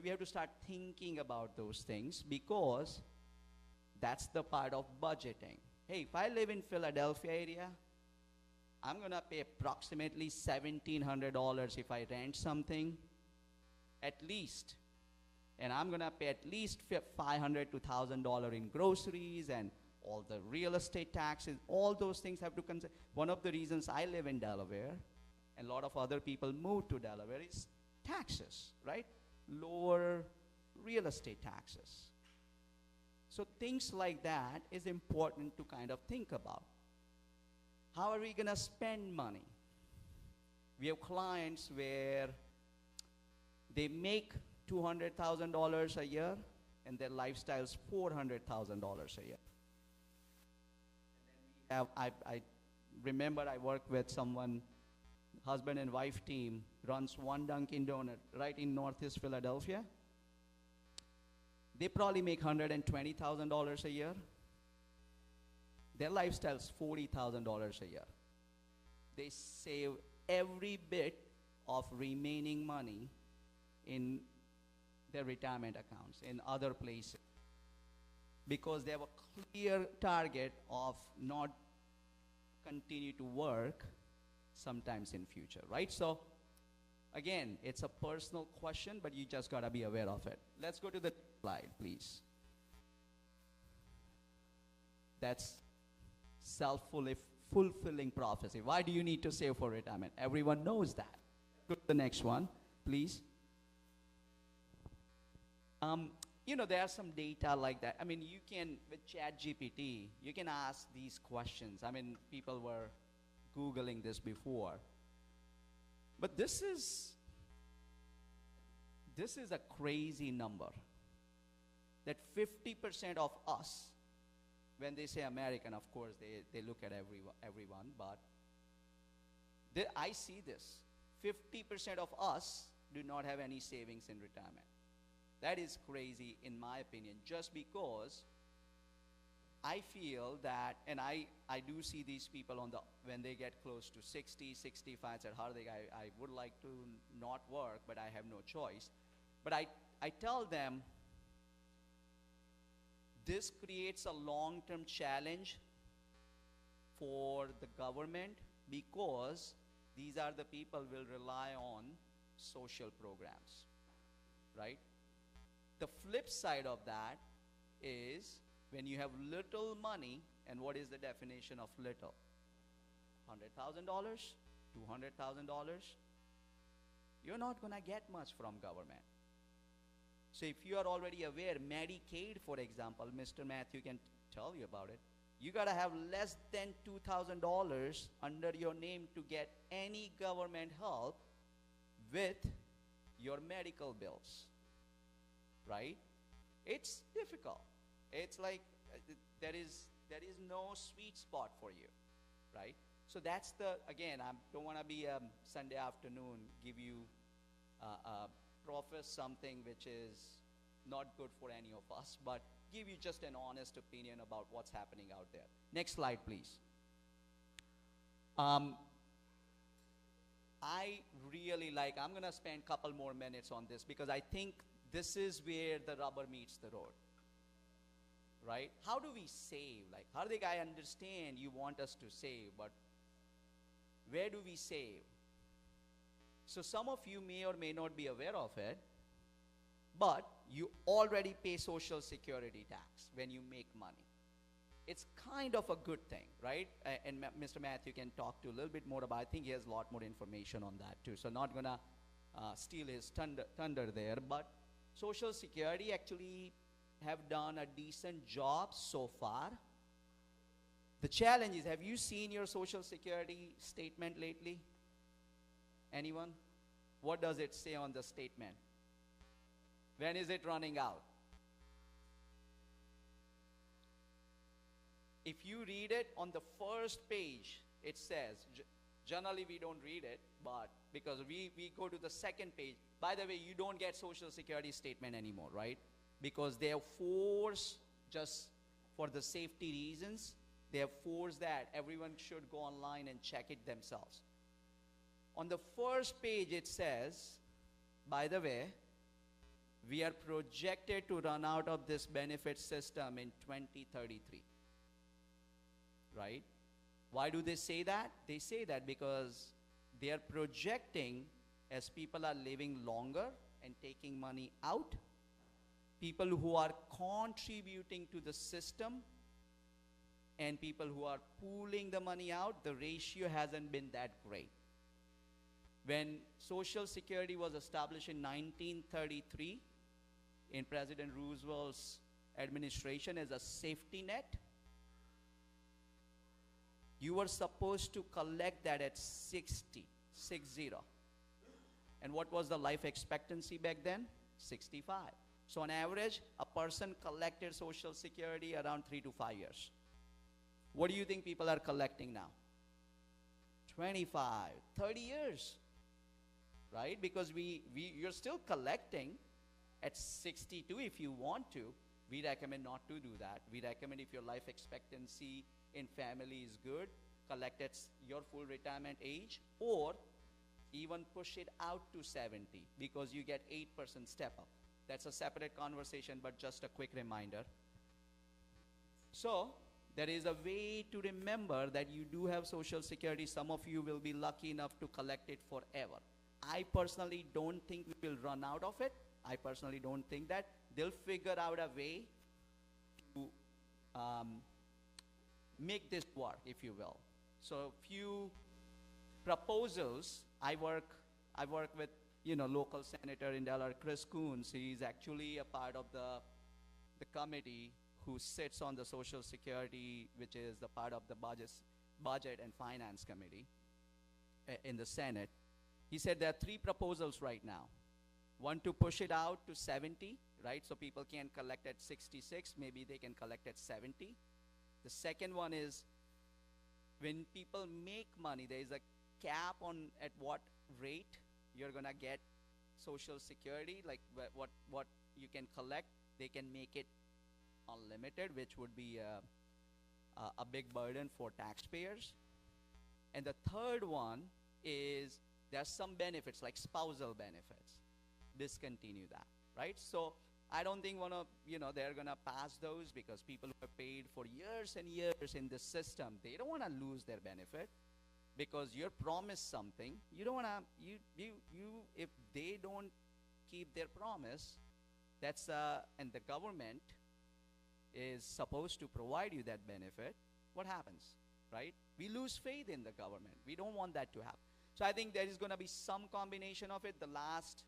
we have to start thinking about those things, because that's the part of budgeting. Hey, if I live in Philadelphia area, I'm going to pay approximately $1,700 if I rent something, at least. And I'm going to pay at least $500 to $1,000 in groceries and all the real estate taxes. All those things have to consider. One of the reasons I live in Delaware, and a lot of other people move to Delaware, is taxes, right? Lower real estate taxes. So things like that is important to kind of think about. How are we going to spend money? We have clients where they make $200,000 a year and their lifestyle is $400,000 a year. And then I remember I worked with someone, husband and wife team, runs one Dunkin' Donut right in Northeast Philadelphia. They probably make $120,000 a year. Their lifestyle is $40,000 a year. They save every bit of remaining money in their retirement accounts, in other places, because they have a clear target of not continue to work sometimes in future, right? So again, it's a personal question, but you just got to be aware of it. Let's go to the slide, please. That's self-fulfilling prophecy. Why do you need to save for retirement? Everyone knows that. Go to the next one, please. There are some data like that. I mean, you can, with ChatGPT, you can ask these questions. I mean, people were Googling this before. But this is a crazy number. That 50% of us, when they say American, of course, they look at everyone, but I see this. 50% of us do not have any savings in retirement. That is crazy, in my opinion, just because I feel that, and I do see these people when they get close to 60, 65, I said, Hardik, I would like to not work, but I have no choice. But I tell them, this creates a long-term challenge for the government, because these are the people will rely on social programs, right? The flip side of that is when you have little money, and what is the definition of little? $100,000, $200,000, you're not going to get much from government. So if you are already aware, Medicaid, for example, Mr. Mathew can tell you about it, you got to have less than $2,000 under your name to get any government help with your medical bills, right? It's difficult. It's like there is no sweet spot for you, right? So that's again, I don't want to be Sunday afternoon, give you profess something which is not good for any of us, but give you just an honest opinion about what's happening out there. Next slide, please. I really I'm going to spend a couple more minutes on this, because I think this is where the rubber meets the road, right? How do we save? Hardik, I understand you want us to save, but where do we save? So some of you may or may not be aware of it, but you already pay Social Security tax when you make money. It's kind of a good thing, right? And Mr. Mathew can talk to a little bit more about it. I think he has a lot more information on that too. So not gonna steal his thunder there, but Social Security actually have done a decent job so far. The challenge is, have you seen your Social Security statement lately? Anyone? What does it say on the statement? When is it running out? If you read it on the first page, it says, generally we don't read it, but because we go to the second page. By the way, you don't get Social Security statement anymore, right? Because they have forced, just for the safety reasons, they have forced that everyone should go online and check it themselves. On the first page it says, by the way, We are projected to run out of this benefit system in 2033, right? Why do they say that? They say that because they are projecting, as people are living longer and taking money out, people who are contributing to the system and people who are pooling the money out, the ratio hasn't been that great. When Social Security was established in 1933, in President Roosevelt's administration as a safety net, you were supposed to collect that at 60. And what was the life expectancy back then? 65. So on average, a person collected Social Security around 3 to 5 years. What do you think people are collecting now? 25, 30 years, right? Because you're still collecting at 62 if you want to. We recommend not to do that. We recommend, if your life expectancy in family is good, collect at your full retirement age, or even push it out to 70 because you get 8% step up. That's a separate conversation, but just a quick reminder. So there is a way to remember that you do have Social Security. Some of you will be lucky enough to collect it forever. I personally don't think we will run out of it. I personally don't think that. They'll figure out a way to make this work, if you will. So few proposals. I work with local senator in Delaware, Chris Coons. He's actually a part of the committee who sits on the Social Security, which is the part of the Budget and Finance Committee in the Senate. He said there are 3 proposals right now. One, to push it out to 70, right? So people can collect at 66, maybe they can collect at 70. The second one is, when people make money, there is a cap on at what rate you're gonna get Social Security, like what you can collect. They can make it unlimited, which would be a big burden for taxpayers. And the third one is, there's some benefits like spousal benefits. Discontinue that, right? So I don't think they're gonna pass those, because people who have paid for years and years in the system, they don't wanna lose their benefit, because you're promised something. You don't wanna, if they don't keep their promise, that's, and the government is supposed to provide you that benefit, what happens, right? We lose faith in the government. We don't want that to happen. So I think there is gonna be some combination of it. The last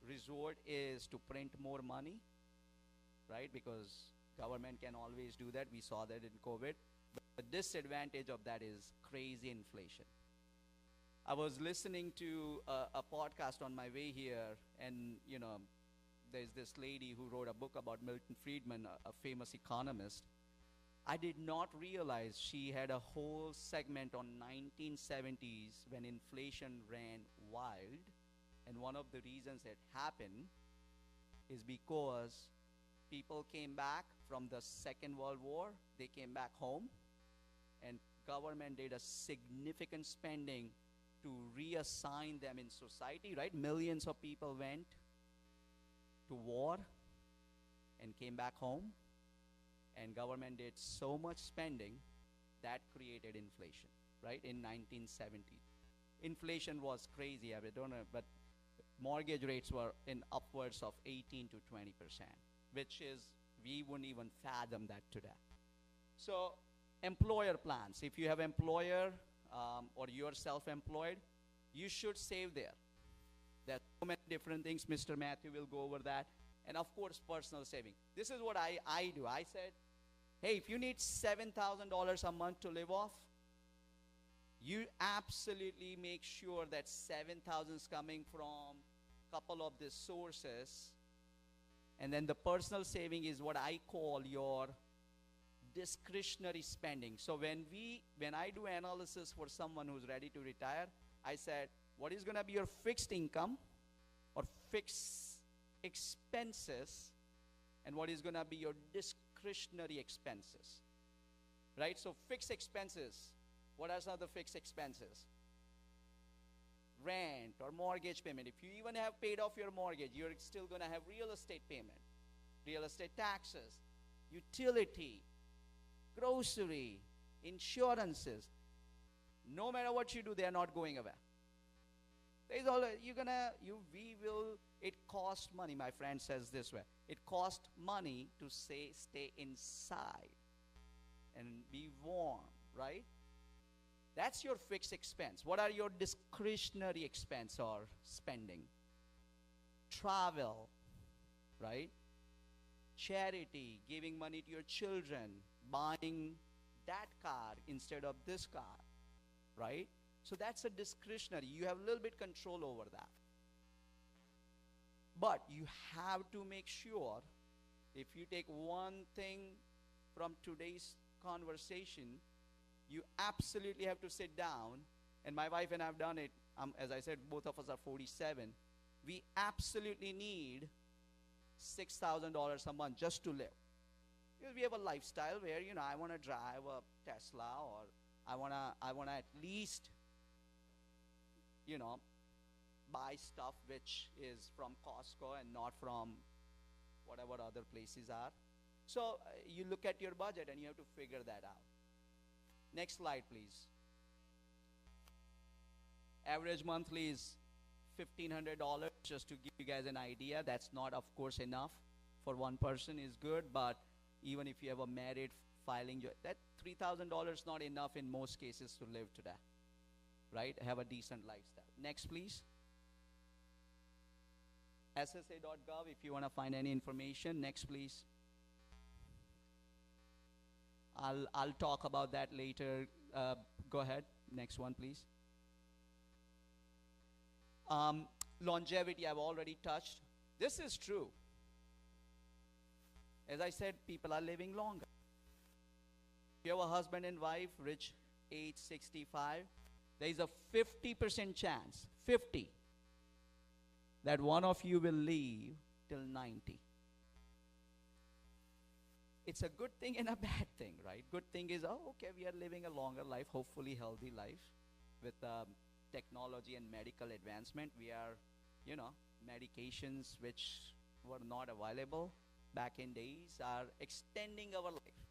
resort is to print more money, right? Because government can always do that. We saw that in COVID. But the disadvantage of that is crazy inflation. I was listening to a podcast on my way here, and there's this lady who wrote a book about Milton Friedman, a famous economist. I did not realize she had a whole segment on 1970s when inflation ran wild. And one of the reasons it happened is because people came back from the Second World War. They came back home, and government did a significant spending to reassign them in society, right? Millions of people went to war and came back home, and government did so much spending that created inflation, right? In 1970. Inflation was crazy, I don't know, but mortgage rates were in upwards of 18 to 20%, which is, we wouldn't even fathom that today. So employer plans. If you have employer or you're self-employed, you should save there. There's so many different things. Mr. Mathew will go over that. And of course, personal saving. This is what I do. I said, hey, if you need $7,000 a month to live off, you absolutely make sure that 7,000 is coming from a couple of the sources. And then the personal saving is what I call your discretionary spending. So when I do analysis for someone who's ready to retire, I said, what is going to be your fixed income or fixed expenses, and what is going to be your discretionary expenses, right? So fixed expenses. What are some of the fixed expenses? rent or mortgage payment. If you even have paid off your mortgage, you're still going to have real estate payment, real estate taxes, utility, grocery, insurances. No matter what you do, they are not going away. There's all we will. It costs money. My friend says this way: it costs money to stay inside and be warm, right? That's your fixed expense. What are your discretionary expense or spending? Travel, right? Charity, giving money to your children, buying that car instead of this car, right? So that's a discretionary. You have a little bit control over that. But you have to make sure, if you take one thing from today's conversation, you absolutely have to sit down, and my wife and I have done it. As I said, both of us are 47. We absolutely need $6,000 a month just to live. Because we have a lifestyle where, I want to drive a Tesla, or I want to at least, buy stuff which is from Costco and not from whatever other places are. So you look at your budget and you have to figure that out. Next slide, please. Average monthly is $1,500, just to give you guys an idea. That's not, of course, enough for one person is good, but even if you have a married filing, that $3,000 is not enough in most cases to live today, right? Have a decent lifestyle. Next, please. SSA.gov if you want to find any information. Next, please. I'll talk about that later. Go ahead. Next one, please. Longevity, I've already touched. This is true. As I said, people are living longer. If you have a husband and wife, rich age 65, there is a 50% chance, 50, that one of you will live till 90. It's a good thing and a bad thing, right? Good thing is, okay, we are living a longer life, hopefully healthy life. With technology and medical advancement, we are, medications which were not available back in days are extending our life.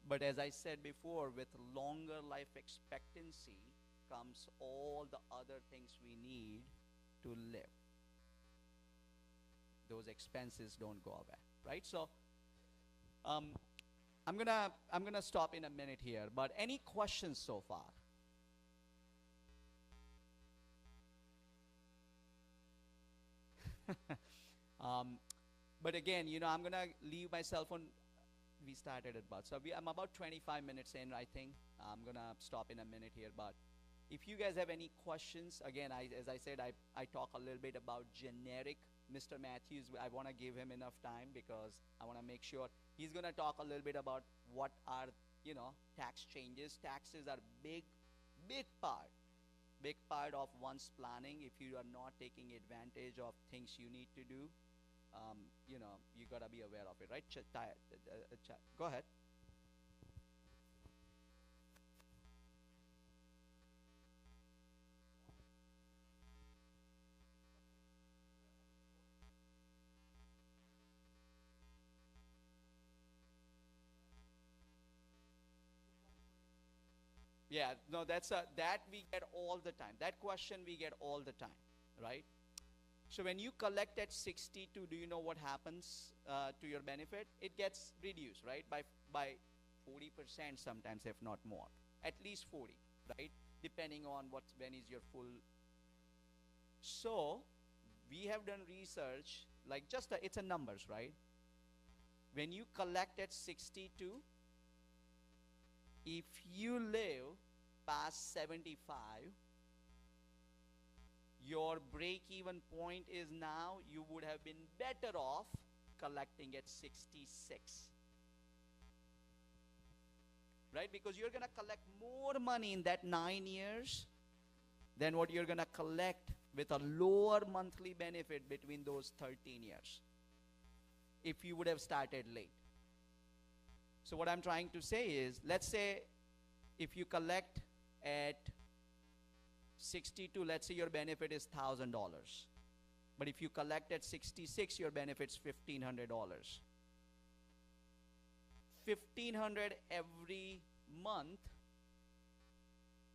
But as I said before, with longer life expectancy comes all the other things we need to live. Those expenses don't go away, right? So I'm gonna stop in a minute here, but any questions so far? But again, I'm gonna leave myself on. We started at about, so I'm about 25 minutes in, I think. I'm gonna stop in a minute here, but if you guys have any questions, again, as I said, I talk a little bit about generic. Mr. Matthews, I want to give him enough time because I want to make sure he's going to talk a little bit about what are, tax changes. Taxes are big part of one's planning. If you are not taking advantage of things you need to do, you got to be aware of it, right? Go ahead. Yeah, no, that we get all the time. That question we get all the time, right? So when you collect at 62, do you know what happens to your benefit? It gets reduced, right? By 40% sometimes, if not more. At least 40, right? Depending on when is your full. So we have done research, like it's a numbers, right? When you collect at 62, if you live past 75, your break-even point is now you would have been better off collecting at 66. Right? Because you're going to collect more money in that 9 years than what you're going to collect with a lower monthly benefit between those 13 years if you would have started late. So what I'm trying to say is, let's say if you collect at 62, let's say your benefit is $1,000. But if you collect at 66, your benefit's $1,500. $1,500 every month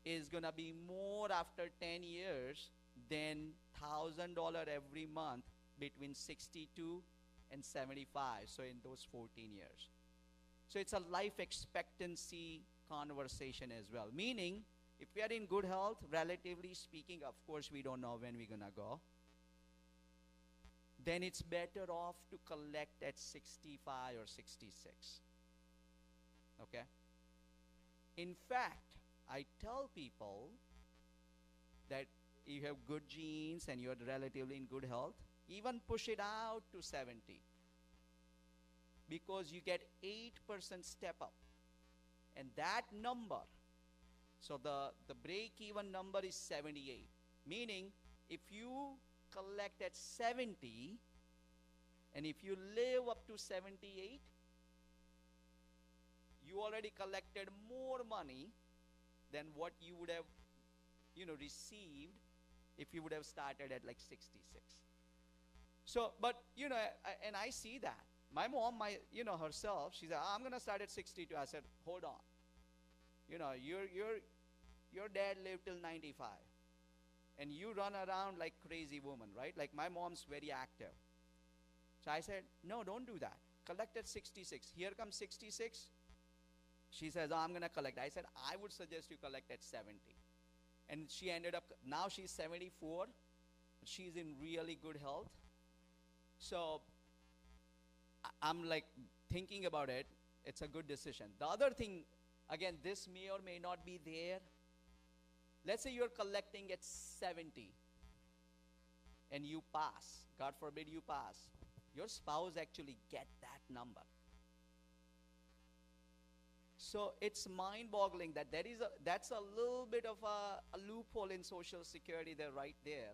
is gonna be more after 10 years than $1,000 every month between 62 and 75, so in those 14 years. So it's a life expectancy conversation as well, meaning if we are in good health, relatively speaking, of course we don't know when we're gonna go, then it's better off to collect at 65 or 66. Okay? In fact, I tell people that you have good genes and you're relatively in good health, even push it out to 70. Because you get 8% step up. And that number, so the break-even number is 78. Meaning, if you collect at 70, and if you live up to 78, you already collected more money than what you would have, received if you would have started at like 66. So, but, and I see that. My mom, herself, she said, I'm going to start at 62. I said, hold on. Your dad lived till 95. And you run around like crazy woman, right? Like my mom's very active. So I said, no, don't do that. Collect at 66. Here comes 66. She says, oh, I'm going to collect. I said, I would suggest you collect at 70. And she ended up, now she's 74. She's in really good health. So I'm like thinking about it. It's a good decision. The other thing, again, this may or may not be there. Let's say you're collecting at 70 and you pass. God forbid you pass. Your spouse actually get that number. So it's mind-boggling that that's a little bit of a loophole in Social Security there, right there.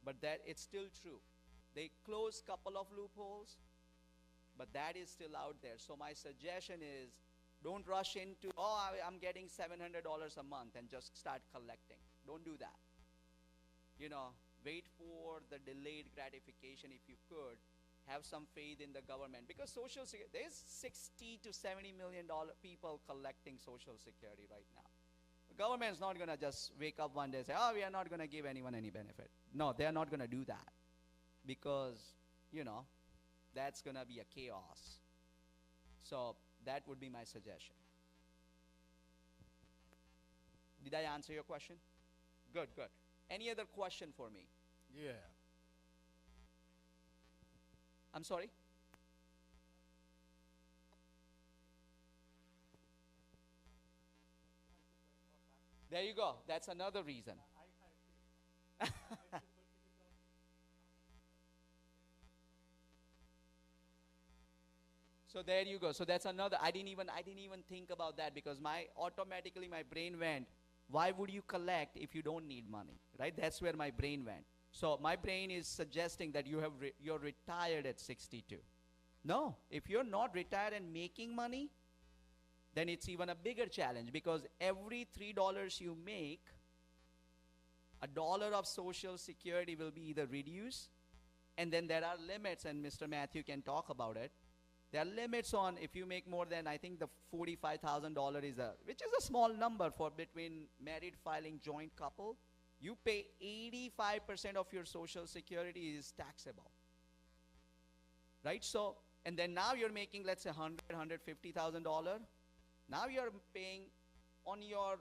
But that it's still true. They close couple of loopholes, but that is still out there. So my suggestion is, don't rush into, I'm getting $700 a month and just start collecting. Don't do that. Wait for the delayed gratification if you could. Have some faith in the government. Because Social Security, there's 60 to $70 million people collecting Social Security right now. The government's not going to just wake up one day and say, we are not going to give anyone any benefit. No, they're not going to do that. Because, that's going to be a chaos. So that would be my suggestion. Did I answer your question? Good, good. Any other question for me? Yeah. I'm sorry? There you go. That's another reason. So there you go. So that's another. I didn't even think about that because automatically my brain went, why would you collect if you don't need money, right? That's where my brain went. So my brain is suggesting that you're retired at 62. No, if you're not retired and making money, then it's even a bigger challenge because every $3 you make, $1 of Social Security will be either reduced, and then there are limits, and Mr. Mathew can talk about it. There are limits on if you make more than, I think the $45,000 which is a small number for between married filing joint couple. You pay 85% of your Social Security is taxable, right? So, and then now you're making, let's say, $150,000. Now you're paying on your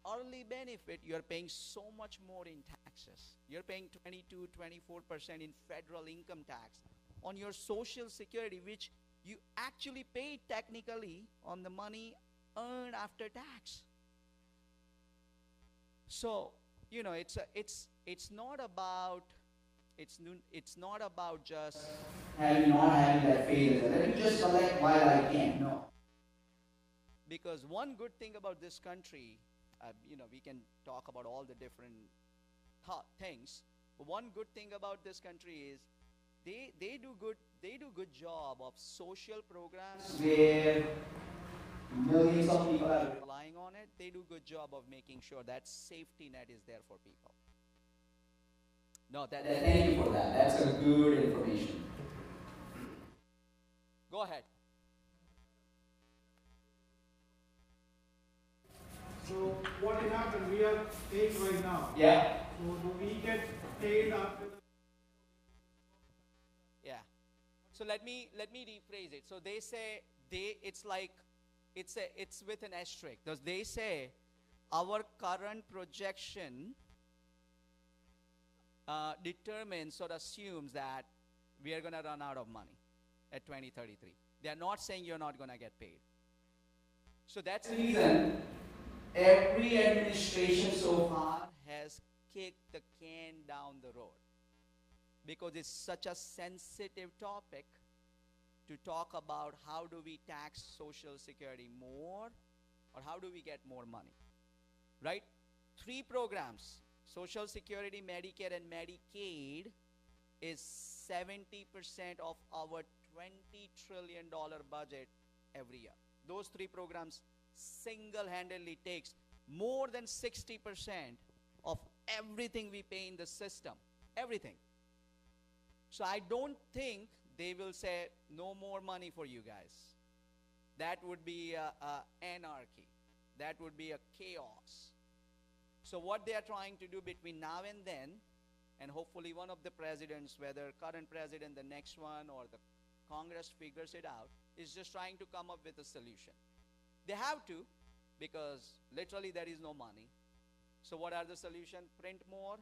early benefit, you're paying so much more in taxes. You're paying 22, 24% in federal income tax on your Social Security, which you actually pay technically on the money earned after tax. So, it's not about just not having that faith. Let me just collect while I can. No. Because one good thing about this country, we can talk about all the different things, but one good thing about this country is they do good job of social programs where millions of people are relying on it, they do a good job of making sure that safety net is there for people. No, thank you for that. That's a good information. Go ahead. So what will happen? We are paid right now. Yeah. So do we get paid after the... Yeah. So let me rephrase it. So they say it's like it's with an asterisk. Because they say our current projection determines or assumes that we are going to run out of money at 2033. They are not saying you're not going to get paid. So that's the reason every administration so far has kicked the can down the road, because it's such a sensitive topic to talk about how do we tax Social Security more or how do we get more money, right? 3 programs, Social Security, Medicare, and Medicaid, is 70% of our $20 trillion budget every year. Those 3 programs single-handedly takes more than 60% of everything we pay in the system, everything. So I don't think they will say no more money for you guys. That would be anarchy. That would be a chaos. So what they are trying to do between now and then, and hopefully one of the presidents, whether current president, the next one, or the Congress figures it out, is just trying to come up with a solution. They have to, because literally there is no money. So what are the solutions? Print more,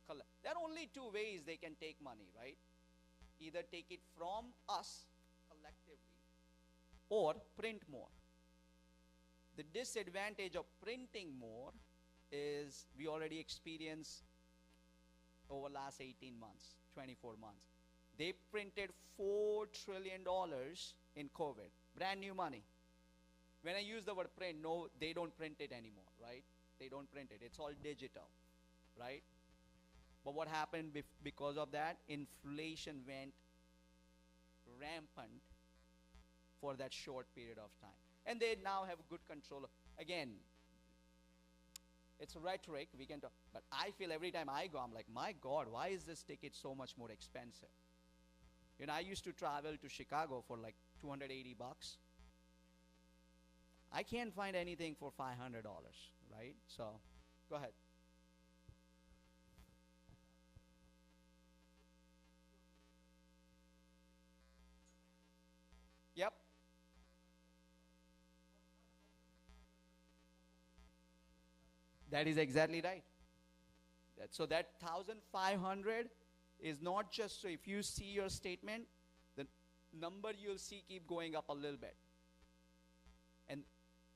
collect. There are only 2 ways they can take money, right? Either take it from us collectively or print more. The disadvantage of printing more is we already experienced over last 18 months, 24 months. They printed $4 trillion in COVID, brand new money. When I use the word print, no, they don't print it anymore, right? They don't print it. It's all digital, right? But what happened because of that? Inflation went rampant for that short period of time. And they now have good control. Again, it's rhetoric, we can talk, but I feel every time I go, I'm like, my God, why is this ticket so much more expensive? You know, I used to travel to Chicago for like $280. I can't find anything for $500, right? So, go ahead. Yep. That is exactly right. So that 1,500 is not just, so if you see your statement, the number you'll see keep going up a little bit. And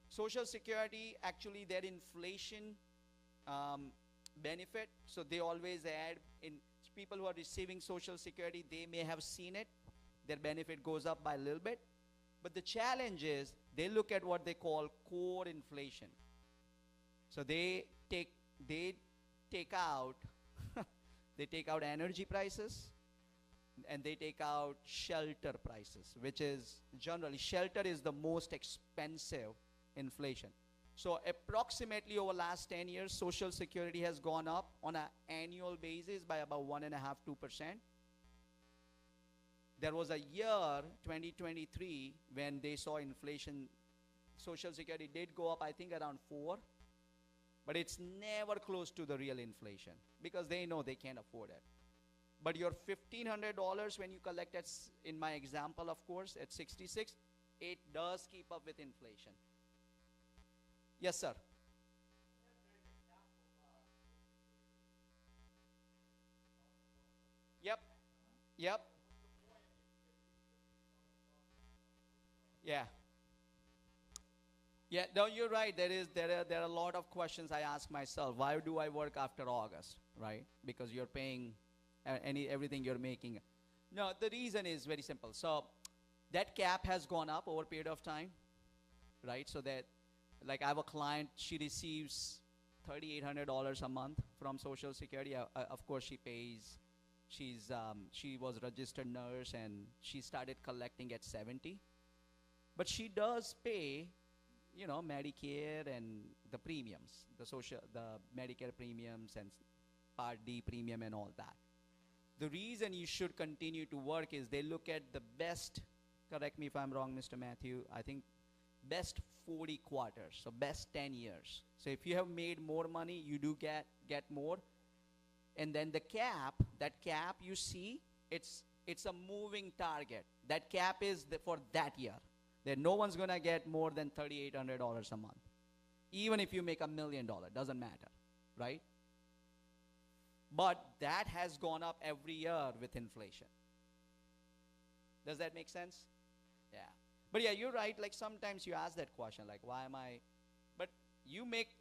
Social Security, actually their inflation benefit, so they always add in people who are receiving Social Security, they may have seen it, their benefit goes up by a little bit. But the challenge is they look at what they call core inflation. So they take out they take out energy prices and they take out shelter prices, which is generally shelter is the most expensive inflation. So approximately over last 10 years, Social Security has gone up on an annual basis by about 1.5–2%. There was a year, 2023, when they saw inflation, Social Security did go up, I think, around 4%. But it's never close to the real inflation because they know they can't afford it. But your $1,500 when you collect at, in my example, of course, at 66, it does keep up with inflation. Yes, sir. Yep. Yep. Yeah. Yeah, no, you're right. There are a lot of questions I ask myself. Why do I work after August, right? Because you're paying everything you're making. No, the reason is very simple. So that cap has gone up over a period of time, right? So that, like I have a client, she receives $3,800 a month from Social Security. Of course, she pays. She was a registered nurse and she started collecting at 70. But she does pay you know, Medicare and the premiums, the Medicare premiums and Part D premium and all that. The reason you should continue to work is they look at the best, correct me if I'm wrong, Mr. Mathew, I think best 40 quarters, so best 10 years. So if you have made more money, you do get more. And then the cap, that cap you see, it's a moving target. That cap is for that year. That no one's gonna get more than $3,800 a month. Even if you make $1 million, doesn't matter, right? But that has gone up every year with inflation. Does that make sense? Yeah. But yeah, you're right. Like sometimes you ask that question, like, why am I? But you make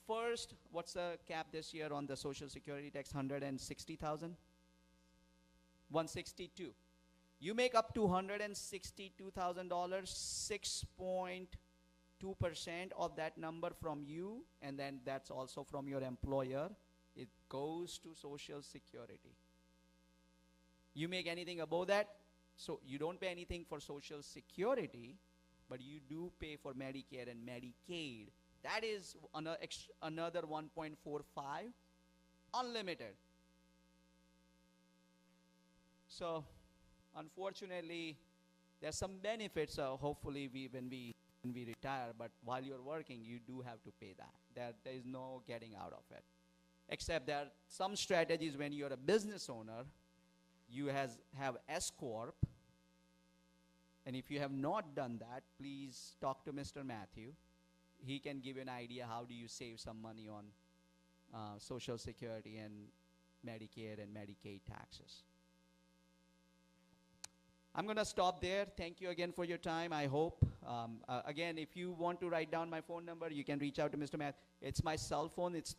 first, what's the cap this year on the Social Security tax? 160,000? 162. You make up to $162,000, 6.2% of that number from you, and then that's also from your employer. It goes to Social Security. You make anything above that, so you don't pay anything for Social Security, but you do pay for Medicare and Medicaid. That is another 1.45, unlimited. So, unfortunately, there's some benefits. Hopefully, when we retire, but while you're working, you do have to pay that. There is no getting out of it. Except there are some strategies when you're a business owner, you have S Corp. And if you have not done that, please talk to Mr. Mathew. He can give you an idea how do you save some money on Social Security and Medicare and Medicaid taxes. I'm going to stop there. Thank you again for your time, I hope. Again, if you want to write down my phone number, you can reach out to Mr. Matt. It's my cell phone. It's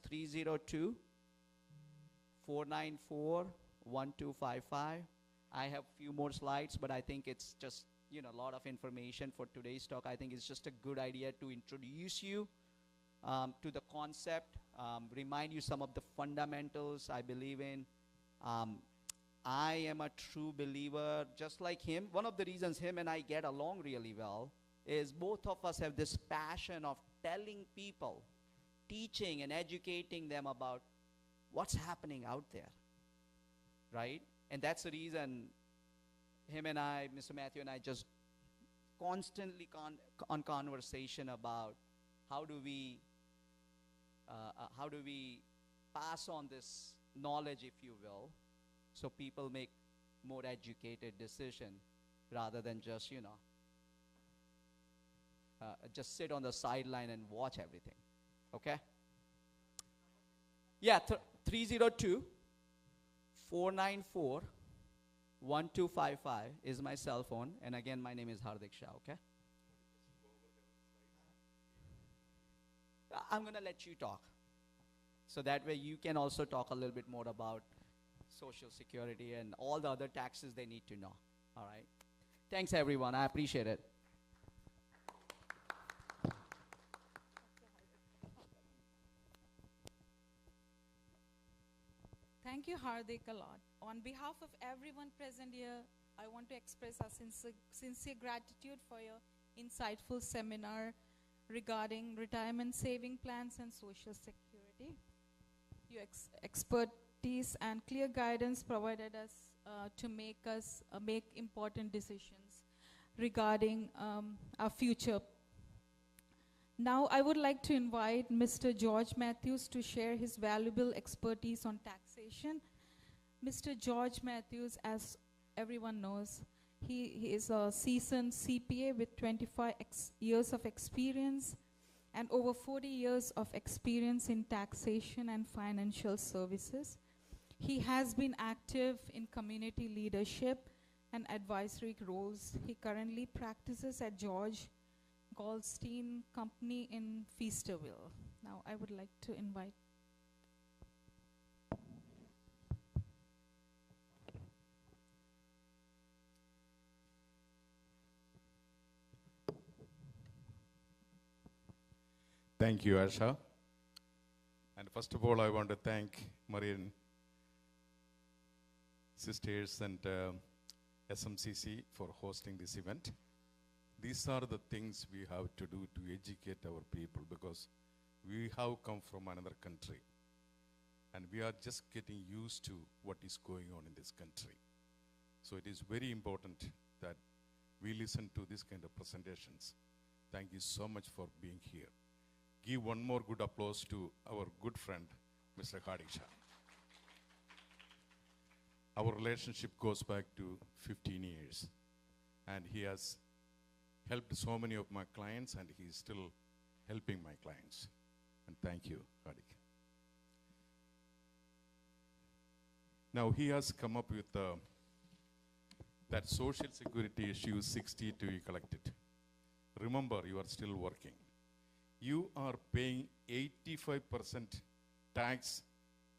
302-494-1255. I have a few more slides, but I think it's just, you know, a lot of information for today's talk. I think it's just a good idea to introduce you to the concept, remind you some of the fundamentals I believe in. I am a true believer, just like him. One of the reasons him and I get along really well is both of us have this passion of telling people, teaching and educating them about what's happening out there, right? And that's the reason him and I, Mr. Mathew and I, just constantly on conversation about how do we pass on this knowledge, if you will, so people make more educated decision rather than just, you know, just sit on the sideline and watch everything. Okay? Yeah, 302-494-1255 is my cell phone. And again, my name is Hardik Shah, okay? I'm going to let you talk. So that way you can also talk a little bit more about Social Security and all the other taxes they need to know. All right. Thanks, everyone. I appreciate it. Thank you, Hardik, a lot. On behalf of everyone present here, I want to express our sincere gratitude for your insightful seminar regarding retirement saving plans and Social Security. Your expertise and clear guidance provided us to make important decisions regarding our future. Now I would like to invite Mr. George Matthews to share his valuable expertise on taxation. Mr. George Matthews, as everyone knows, he is a seasoned CPA with 25 years of experience and over 40 years of experience in taxation and financial services. He has been active in community leadership and advisory roles. He currently practices at George Goldstein Company in Feasterville. Now I would like to invite. Thank you, Asha. And first of all, I want to thank Marian Sisters and SMCC for hosting this event. these are the things we have to do to educate our people, because we have come from another country and we are just getting used to what is going on in this country. So it is very important that we listen to this kind of presentations. Thank you so much for being here. Give one more good applause to our good friend, Mr. Hardik Shah. Our relationship goes back to 15 years, and he has helped so many of my clients, and he is still helping my clients. And thank you, Hardik. Now he has come up with that social security issue 62 you collected. Remember, you are still working. You are paying 85% tax.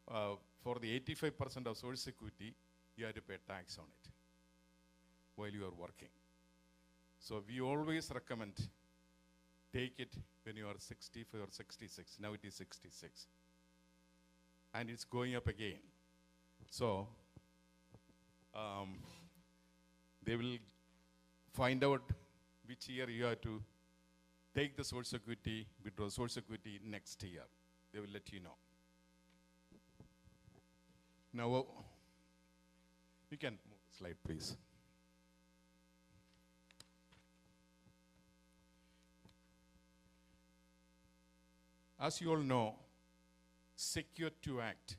For the 85% of social security, you have to pay tax on it while you are working. So we always recommend take it when you are 65 or 66. Now it is 66. And it's going up again. So they will find out which year you have to take the social security, withdraw social security next year. They will let you know. Now, you can move the slide, please. As you all know, Secure 2 Act,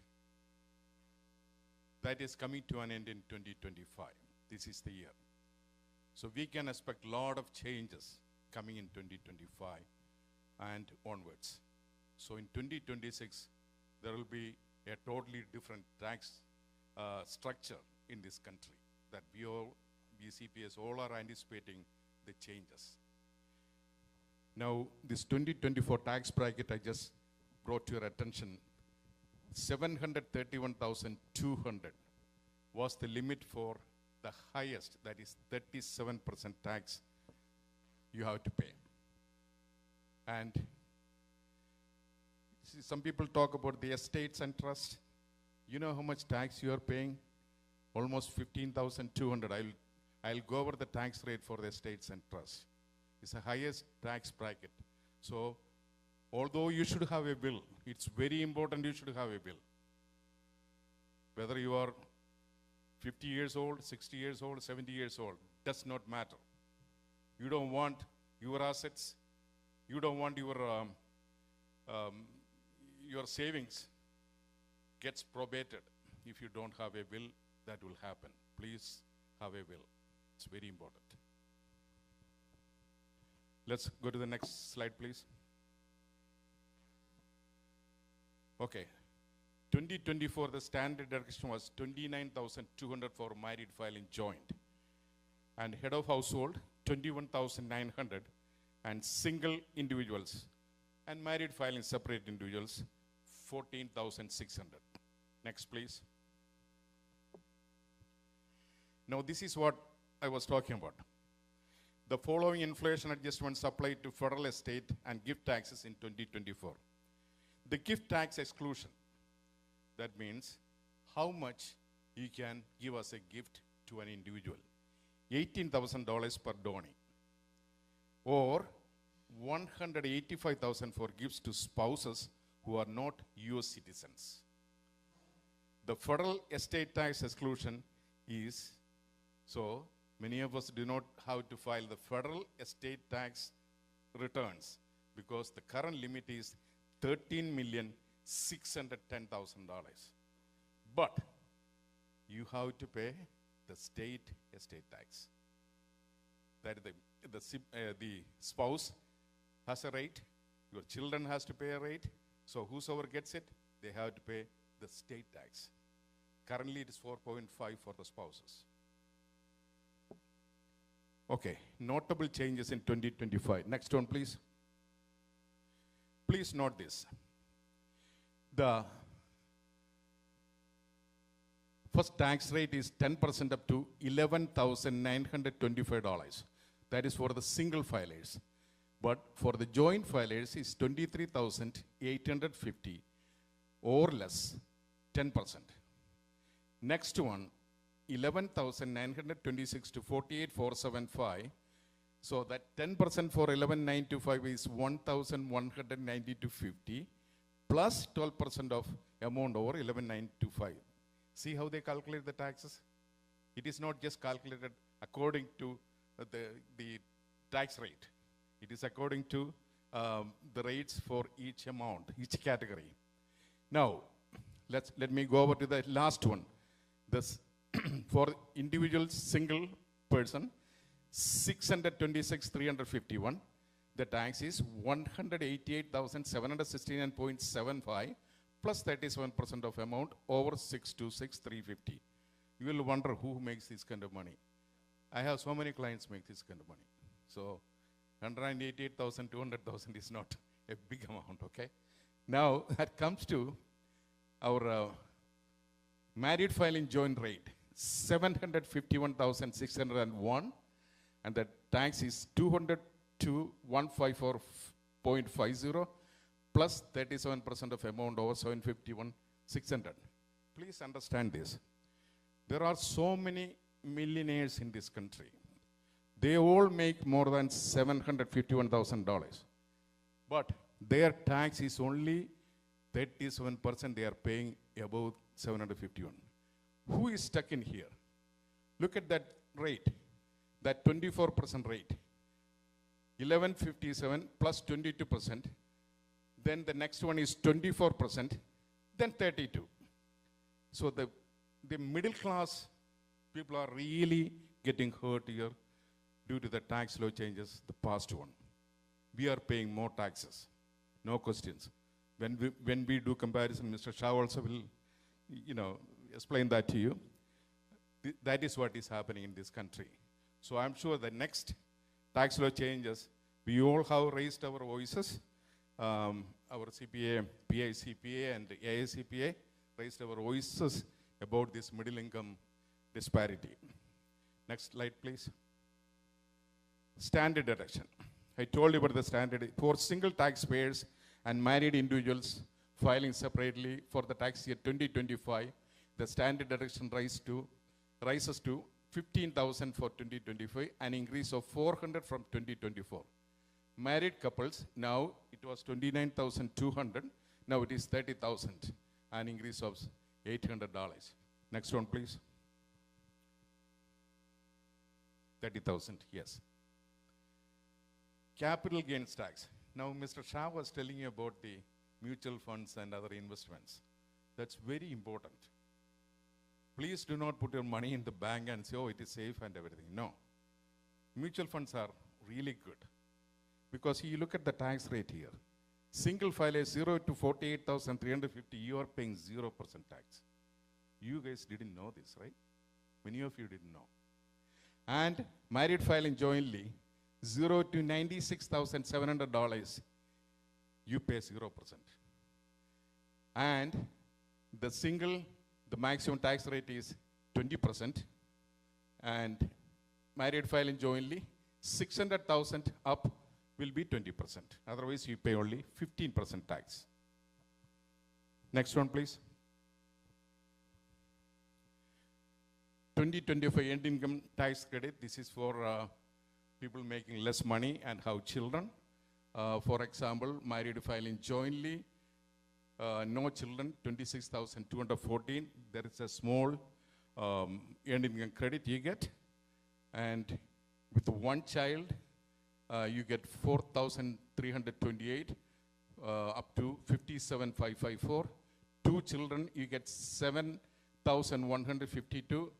that is coming to an end in 2025. This is the year. So we can expect a lot of changes coming in 2025 and onwards. So in 2026, there will be a totally different tax structure in this country that we CPS all are anticipating the changes. Now, this 2024 tax bracket I just brought to your attention, 731,200 was the limit for the highest, that is 37% tax you have to pay. And see, some people talk about the estates and trust. You know how much tax you are paying? Almost 15,200. I'll go over the tax rate for the estates and trust. It's the highest tax bracket. So, although you should have a bill, it's very important you should have a bill. Whether you are 50 years old, 60 years old, 70 years old, does not matter. You don't want your assets, you don't want your savings gets probated. If you don't have a will, that will happen. Please have a will. It's very important. Let's go to the next slide, please. Okay. 2024, the standard deduction was 29,200 for married filing joint. And head of household, 21,900. And single individuals and married filing separate individuals, 14,600. Next, please. Now, this is what I was talking about. The following inflation adjustments applied to federal estate and gift taxes in 2024. The gift tax exclusion, that means how much you can give as a gift to an individual. $18,000 per donee, or $185,000 for gifts to spouses who are not US citizens. The federal estate tax exclusion is, so many of us do not have to file the federal estate tax returns because the current limit is $13,610,000. But you have to pay the state estate tax. That the spouse has a rate, your children has to pay a rate, so whosoever gets it, they have to pay the state tax. Currently it is 4.5 for the spouses. Okay, notable changes in 2025. Next one, please. Please note this. The first tax rate is 10% up to $11,925. That is for the single filers. But for the joint filers, it's $23,850 or less, 10%. Next one, $11,926 to $48,475. So that 10% for 11,925 is 1,192.50 plus 12% of amount over 11,925. See how they calculate the taxes? It is not just calculated according to the tax rate. It is according to the rates for each amount, each category. Now, let me go over to the last one. This for individual single person, 626,351. The tax is 188,769.75 plus 37% of amount over 626,350. You will wonder who makes this kind of money. I have so many clients make this kind of money. So 188,000, 200,000 is not a big amount, okay? Now that comes to our married filing joint rate, 751,601, and the tax is 202,154.50 plus 37% of amount over 751,600. Please understand this. There are so many millionaires in this country. They all make more than $751,000. But their tax is only 37% they are paying above 751. Who is stuck in here? Look at that rate, that 24% rate. 1157 plus 22%. Then the next one is 24%, then 32. So the middle class people are really getting hurt here due to the tax law changes, the past one. We are paying more taxes, no questions. When we do comparison, Mr. Shah also will, explain that to you. That is what is happening in this country. So I'm sure the next tax law changes, we all have raised our voices. Our CPA, PICPA and AICPA raised our voices about this middle income disparity. Next slide, please. Standard deduction. I told you about the standard. For single taxpayers and married individuals filing separately for the tax year 2025, the standard deduction rises to 15,000 for 2025, an increase of 400 from 2024. Married couples, now it was 29,200, now it is 30,000, an increase of $800. Next one, please. 30,000, yes. Capital gains tax. Now, Mr. Shah was telling you about the mutual funds and other investments. That's very important. Please do not put your money in the bank and say, oh, it is safe and everything. No. Mutual funds are really good. Because you look at the tax rate here. Single file is 0 to 48,350, you are paying 0% tax. You guys didn't know this, right? Many of you didn't know. And married filing jointly, 0 to $96,700, you pay 0%. And the single, the maximum tax rate is 20%. And married filing jointly, 600,000 up will be 20%. Otherwise, you pay only 15% tax. Next one, please. 2025 end income tax credit. This is for people making less money and have children. For example, married filing jointly, no children, 26,214. There is a small end income credit you get. And with one child, you get 4,328 up to 57,554. 2 children, you get 7,152,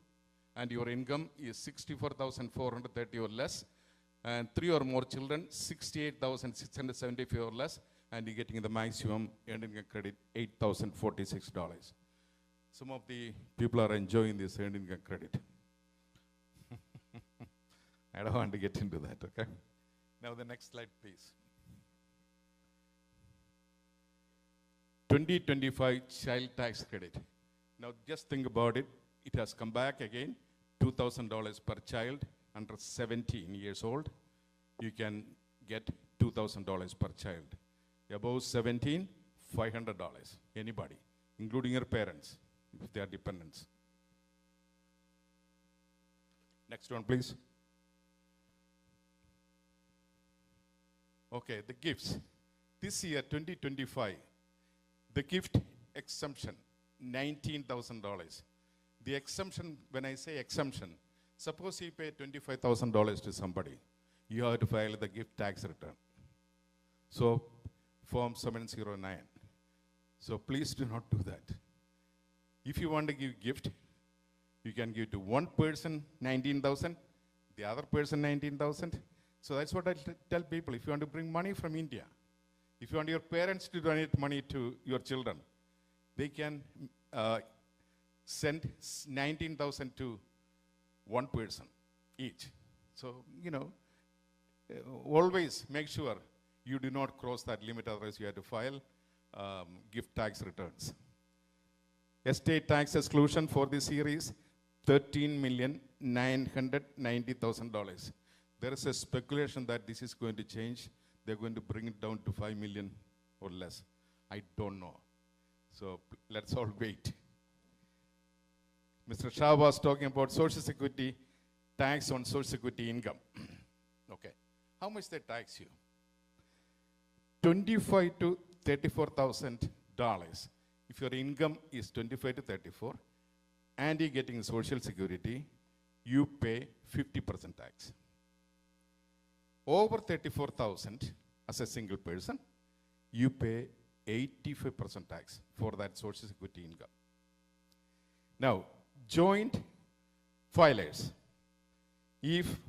and your income is 64,430 or less. And 3 or more children, 68,675 or less, and you're getting the maximum earned income credit, $8,046. Some of the people are enjoying this earned income credit. I don't want to get into that, okay? Now the next slide, please. 2025 child tax credit. Now just think about it. It has come back again, $2,000 per child under 17 years old. You can get $2,000 per child. Above 17, $500. Anybody, including your parents, if they are dependents. Next one, please. Okay, the gifts. This year, 2025, the gift exemption, $19,000. The exemption, when I say exemption, suppose you pay $25,000 to somebody, you have to file the gift tax return. So, Form 709. So please do not do that. If you want to give gift, you can give to one person 19,000, the other person 19,000. So that's what I tell people. If you want to bring money from India, if you want your parents to donate money to your children, they can send 19,000 to one person each. So, always make sure you do not cross that limit, otherwise you have to file gift tax returns. Estate tax exclusion for this year is $13,990,000. There is a speculation that this is going to change. They're going to bring it down to 5 million or less. I don't know. So let's all wait. Mr. Shah was talking about Social Security tax on Social Security income. Okay. How much they tax you? $25,000 to $34,000. If your income is 25 to 34 and you're getting Social Security, you pay 50% tax. Over 34,000 as a single person, you pay 85% tax for that Social Security income. Now, joint filers, if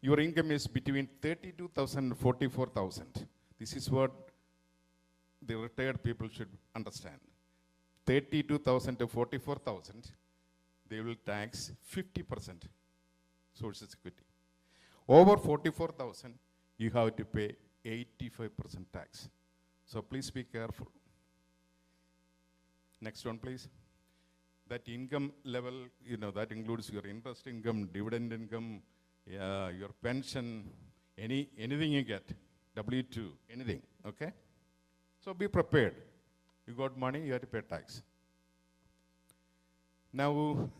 your income is between 32,000 and 44,000, this is what the retired people should understand. 32,000 to 44,000, they will tax 50% Social Security. Over 44,000, you have to pay 85% tax. So please be careful. Next one, please. That income level, that includes your interest income, dividend income, your pension, anything you get, W-2, anything, okay? So be prepared. You got money, you have to pay tax. Now,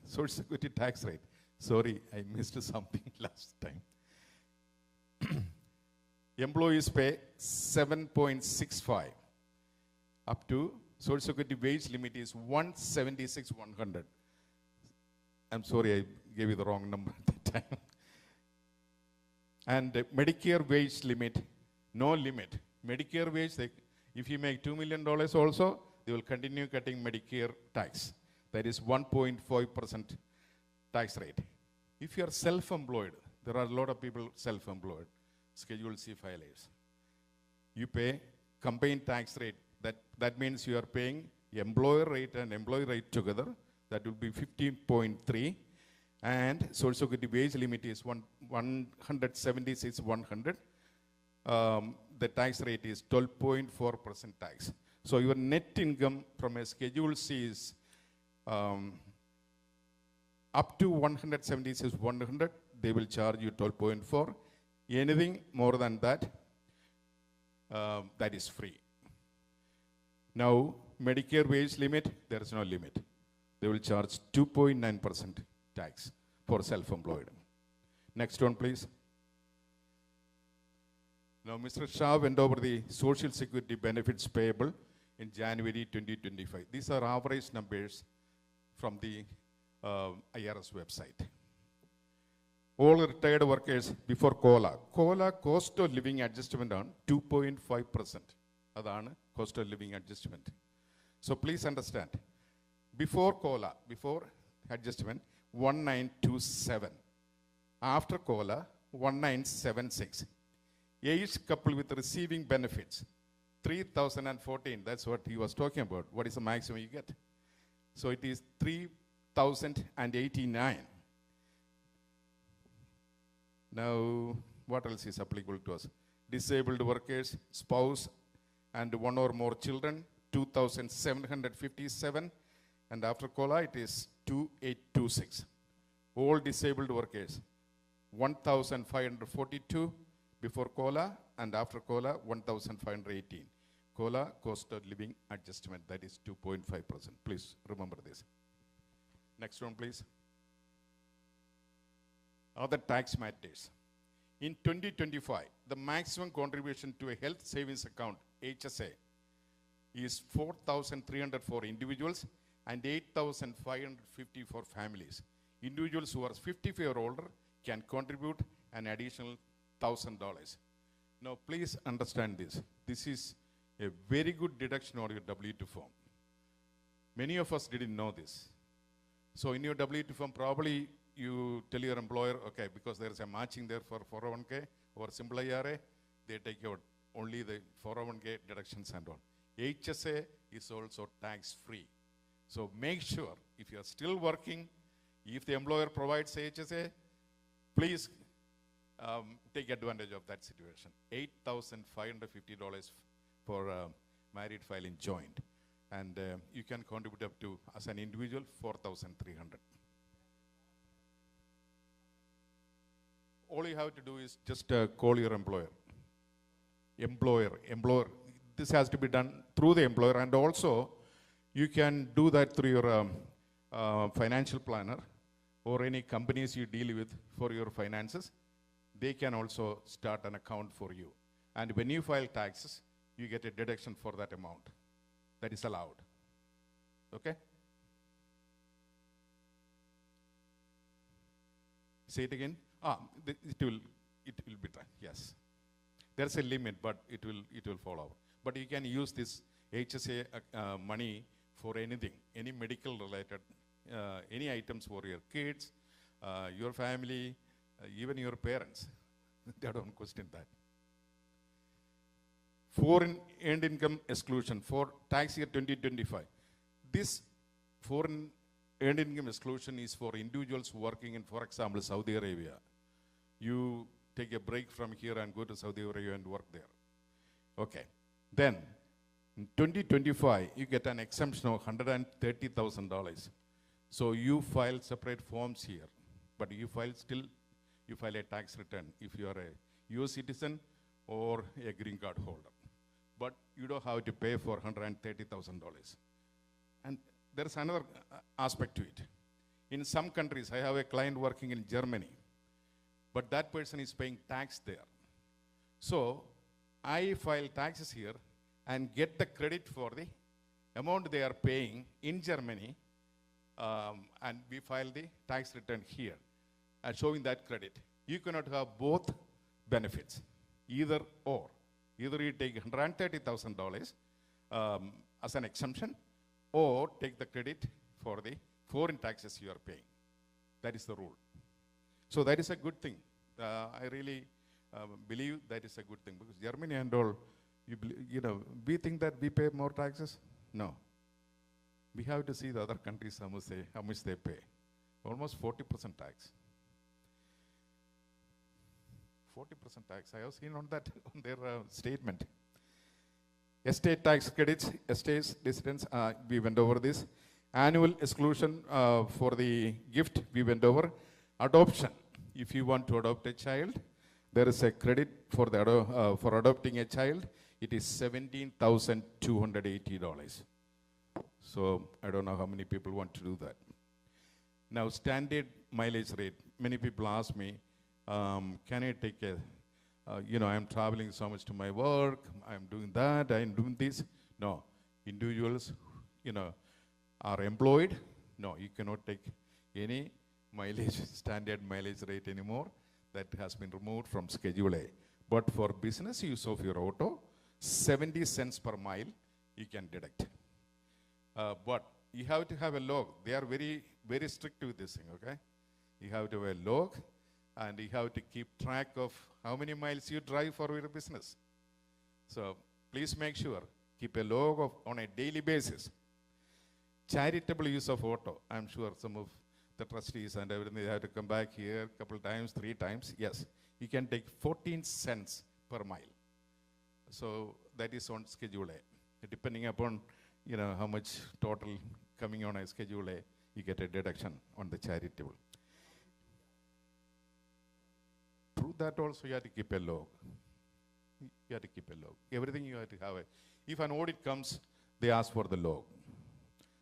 Social Security tax rate. Sorry, I missed something last time. Employees pay 7.65 up to Social Security wage limit is 176,100. I'm sorry, I gave you the wrong number at that time. And Medicare wage limit, no limit. Medicare wage, if you make $2 million also, they will continue cutting Medicare tax. That is 1.5% tax rate. If you are self-employed, there are a lot of people self-employed, Schedule C filers. You pay combined tax rate. That means you are paying employer rate and employee rate together. That will be 15.3. And Social Security wage limit is 176,100. The tax rate is 12.4% tax. So your net income from a Schedule C is up to 176,100. They will charge you 12.4. Anything more than that, that is free. Now, Medicare wage limit, there is no limit. They will charge 2.9% tax for self-employed. Next one, please. Now, Mr. Shah went over the Social Security benefits payable in January 2025. These are average numbers from the IRS website. All retired workers before COLA cost of living adjustment on 2.5%. That's cost of living adjustment. So please understand, before COLA, before adjustment, 1927. After COLA, 1976. Age couple with receiving benefits, 3,014. That's what he was talking about. What is the maximum you get? So it is 3,089. Now, what else is applicable to us? Disabled workers, spouse, and one or more children, 2,757. And after COLA, it is 2,826. All disabled workers, 1,542 before COLA, and after COLA, 1,518. COLA, cost of living adjustment, that is 2.5%. Please remember this. Next one, please. Other tax matters. In 2025, the maximum contribution to a health savings account, HSA, is 4,300 for individuals and 8,550 for families. Individuals who are 55 or older can contribute an additional $1,000. Now, please understand this. This is a very good deduction on your W-2 form. Many of us didn't know this. So in your W-2 form, probably you tell your employer, okay, because there is a matching there for 401k or simple IRA, they take out only the 401k deductions and all. HSA is also tax-free. So make sure, if you are still working, if the employer provides HSA, please take advantage of that situation. $8,550 for married filing joint. And you can contribute up to, as an individual, $4,300. All you have to do is just call your employer. Employer. This has to be done through the employer, and also you can do that through your financial planner or any companies you deal with for your finances. They can also start an account for you. And when you file taxes, you get a deduction for that amount. That is allowed. Okay? Say it again. It will be done. Yes. There's a limit, but it will fall out. But you can use this HSA money for anything, any medical related, any items for your kids, your family, even your parents. They don't question that. Foreign earned income exclusion for tax year 2025. This foreign earned income exclusion is for individuals working in, for example, Saudi Arabia. You take a break from here and go to Saudi Arabia and work there. Okay. Then, in 2025, you get an exemption of $130,000. So you file separate forms here, but you file a tax return if you are a US citizen or a green card holder. But you don't have to pay for $130,000. And there's another aspect to it. In some countries, I have a client working in Germany, but that person is paying tax there. So I file taxes here and get the credit for the amount they are paying in Germany, and we file the tax return here, showing that credit. You cannot have both benefits, either or. Either you take $130,000 as an exemption, or take the credit for the foreign taxes you are paying. That is the rule. So that is a good thing. I really believe that is a good thing, because Germany and all, we think that we pay more taxes. No. We have to see the other countries how much they pay. Almost 40% tax. 40% tax. I have seen on that on their statement. Estate tax credits, estates, residents, we went over this. Annual exclusion for the gift, we went over. Adoption. If you want to adopt a child, there is a credit for for adopting a child. It is $17,280. So I don't know how many people want to do that. Now, standard mileage rate. Many people ask me, can I take I'm traveling so much to my work, I'm doing that, I'm doing this. No, individuals, are employed. No, you cannot take any mileage, standard mileage rate anymore. That has been removed from Schedule A. But for business use of your auto, 70 cents per mile, you can deduct. But you have to have a log. They are very, very strict with this thing, okay? You have to have a log, and you have to keep track of how many miles you drive for your business. So please make sure, keep a log on a daily basis. Charitable use of auto. I'm sure some of the trustees and everything, they have to come back here a couple times, 3 times. Yes, you can take 14 cents per mile. So that is on Schedule A. Depending upon, how much total coming on a Schedule A, you get a deduction on the charitable. Through that also, you have to keep a log. You have to keep a log. Everything you have to have. If an audit comes, they ask for the log.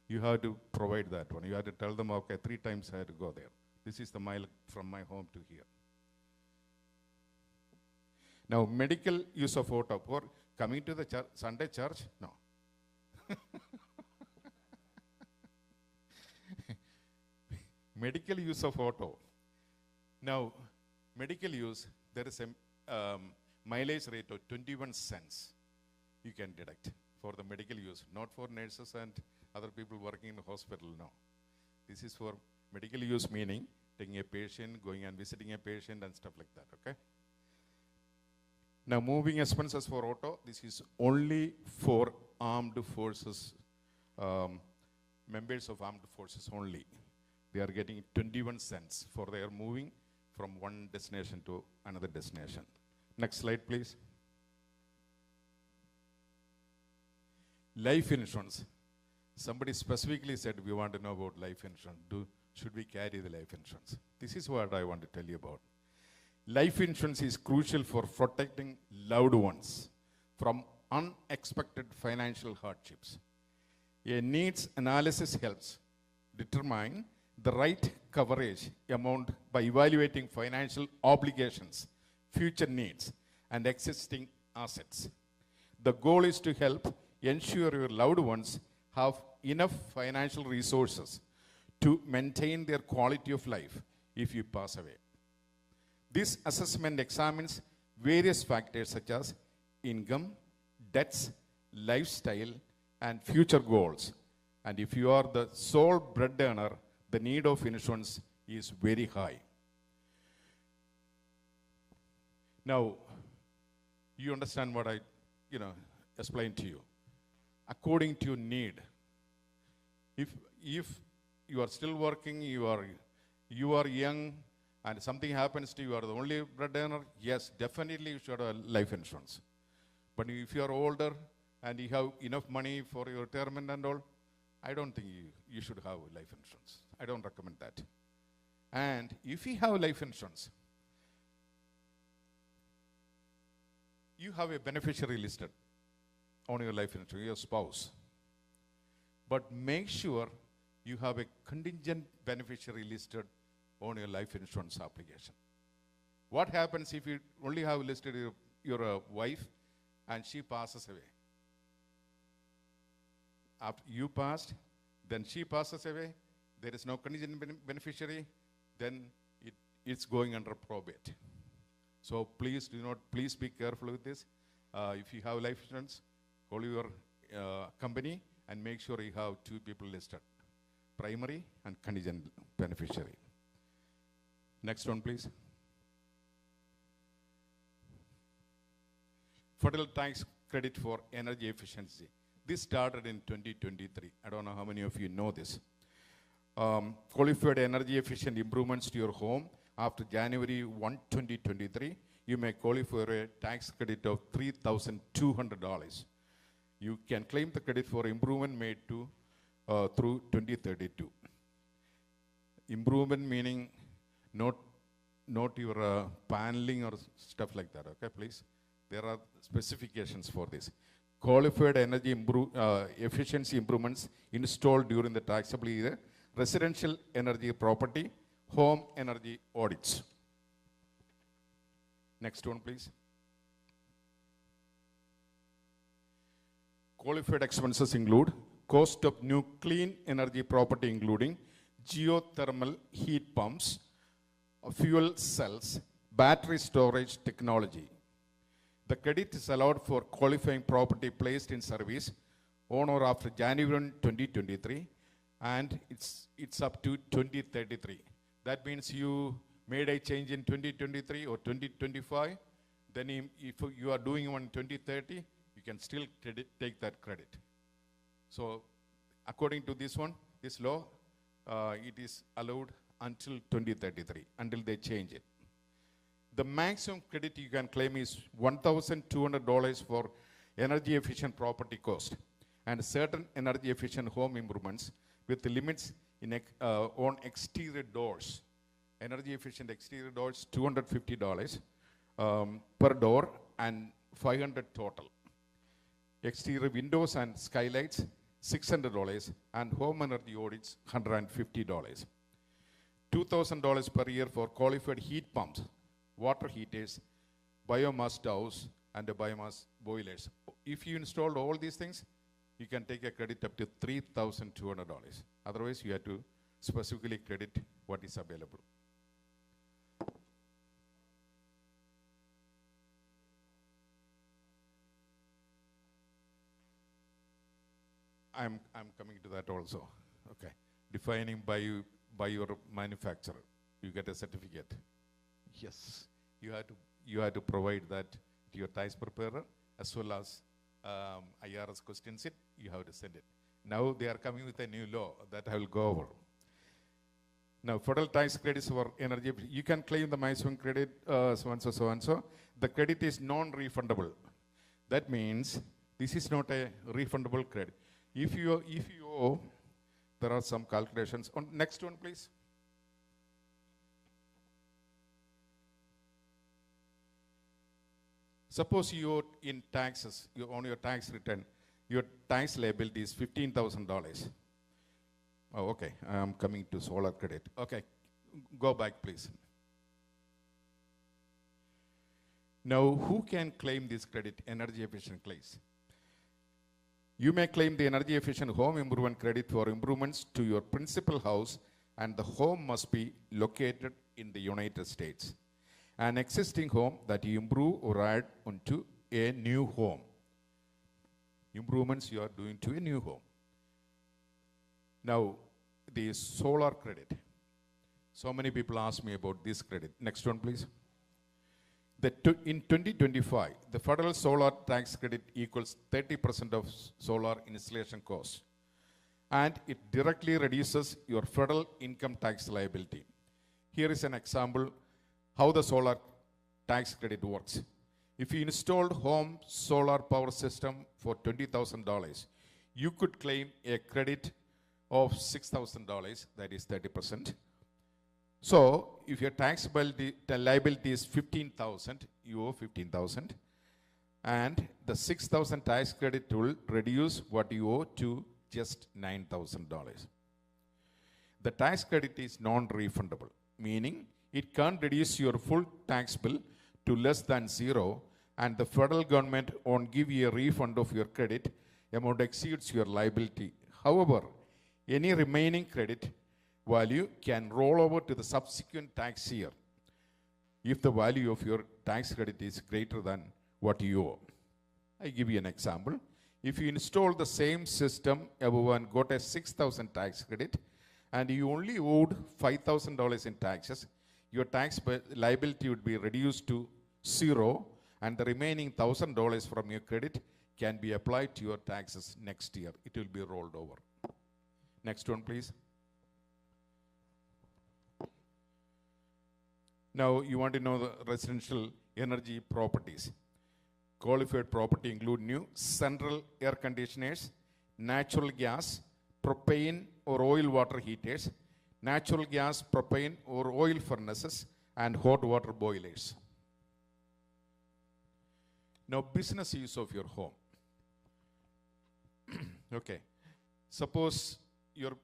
You have to provide that one. You have to tell them, okay, 3 times I have to go there. This is the mile from my home to here. Now, medical use of auto for coming to the church, Sunday church, no. Medical use of auto. Now, medical use, there is a mileage rate of 21 cents you can deduct for the medical use, not for nurses and other people working in the hospital, no. This is for medical use, meaning taking a patient, going and visiting a patient and stuff like that, okay? Now, moving expenses for auto, this is only for armed forces, members of armed forces only. They are getting 21 cents for their moving from one destination to another destination. Next slide, please. Life insurance. Somebody specifically said, we want to know about life insurance. Should we carry the life insurance? This is what I want to tell you about. Life insurance is crucial for protecting loved ones from unexpected financial hardships. A needs analysis helps determine the right coverage amount by evaluating financial obligations, future needs, and existing assets. The goal is to help ensure your loved ones have enough financial resources to maintain their quality of life if you pass away. This assessment examines various factors such as income, debts, lifestyle, and future goals. And if you are the sole breadwinner, the need of insurance is very high. Now, you understand what I explained to you. According to your need, if you are still working, you are young, and something happens to you, you are the only breadwinner, yes, definitely you should have life insurance. But if you are older and you have enough money for your retirement and all, I don't think you should have life insurance. I don't recommend that. And if you have life insurance, you have a beneficiary listed on your life insurance, your spouse. But make sure you have a contingent beneficiary listed on your life insurance application. What happens if you only have listed your wife and she passes away? After you passed, then she passes away, there is no contingent beneficiary, then it's going under probate. So please be careful with this. If you have life insurance, call your company and make sure you have two people listed, primary and contingent beneficiary. Next one, please. Federal tax credit for energy efficiency. This started in 2023. I don't know how many of you know this. Qualified energy efficient improvements to your home after January 1, 2023, you may qualify for a tax credit of $3,200. You can claim the credit for improvement made through 2032. Improvement meaning not your paneling or stuff like that, okay, please? There are specifications for this. Qualified energy efficiency improvements installed during the taxable year, residential energy property, home energy audits. Next one, please. Qualified expenses include cost of new clean energy property, including geothermal heat pumps, fuel cells, battery storage technology. The credit is allowed for qualifying property placed in service on or after January 2023, and it's up to 2033. That means you made a change in 2023 or 2025, then if you are doing one in 2030, you can still take that credit. So according to this law, it is allowed until 2033, until they change it. The maximum credit you can claim is $1,200 for energy efficient property cost and certain energy efficient home improvements with the limits on exterior doors. Energy efficient exterior doors, $250 per door and $500 total. Exterior windows and skylights, $600, and home energy audits, $150. $2,000 per year for qualified heat pumps, water heaters, biomass stoves, and the biomass boilers. If you installed all these things, you can take a credit up to $3,200. Otherwise, you have to specifically credit what is available. I'm coming to that also. Okay. Defining by your manufacturer, you get a certificate. Yes. You have to provide that to your tax preparer as well as IRS questions it. You have to send it. Now they are coming with a new law that I will go over. Now, federal tax credits for energy, you can claim the maximum credit, so and so, so and so. The credit is non-refundable. That means this is not a refundable credit. If you owe, there are some calculations. On next one, please. Suppose you owe in taxes, you own your tax return, your tax liability is $15,000. Oh, okay, I'm coming to solar credit. Okay, go back, please. Now, who can claim this credit? Energy efficient claims. You may claim the energy efficient home improvement credit for improvements to your principal house, and the home must be located in the United States. An existing home that you improve or add onto a new home. Improvements you are doing to a new home. Now, the solar credit. So many people ask me about this credit. Next one, please. In 2025, the federal solar tax credit equals 30% of solar installation cost. And it directly reduces your federal income tax liability. Here is an example how the solar tax credit works. If you installed home solar power system for $20,000, you could claim a credit of $6,000, that is 30%. So, if your tax liability is $15,000, you owe $15,000, and the $6,000 tax credit will reduce what you owe to just $9,000. The tax credit is non-refundable, meaning it can't reduce your full tax bill to less than zero, and the federal government won't give you a refund of your credit amount exceeds your liability. However, any remaining credit value can roll over to the subsequent tax year if the value of your tax credit is greater than what you owe. I give you an example. If you install the same system above and got a $6,000 tax credit, and you only owed $5,000 in taxes, your tax liability would be reduced to zero, and the remaining $1,000 from your credit can be applied to your taxes next year. It will be rolled over. Next one, please. Now, you want to know the residential energy properties. Qualified property include new central air conditioners, natural gas, propane or oil water heaters, natural gas, propane or oil furnaces, and hot water boilers. Now, business use of your home. Okay. Suppose you're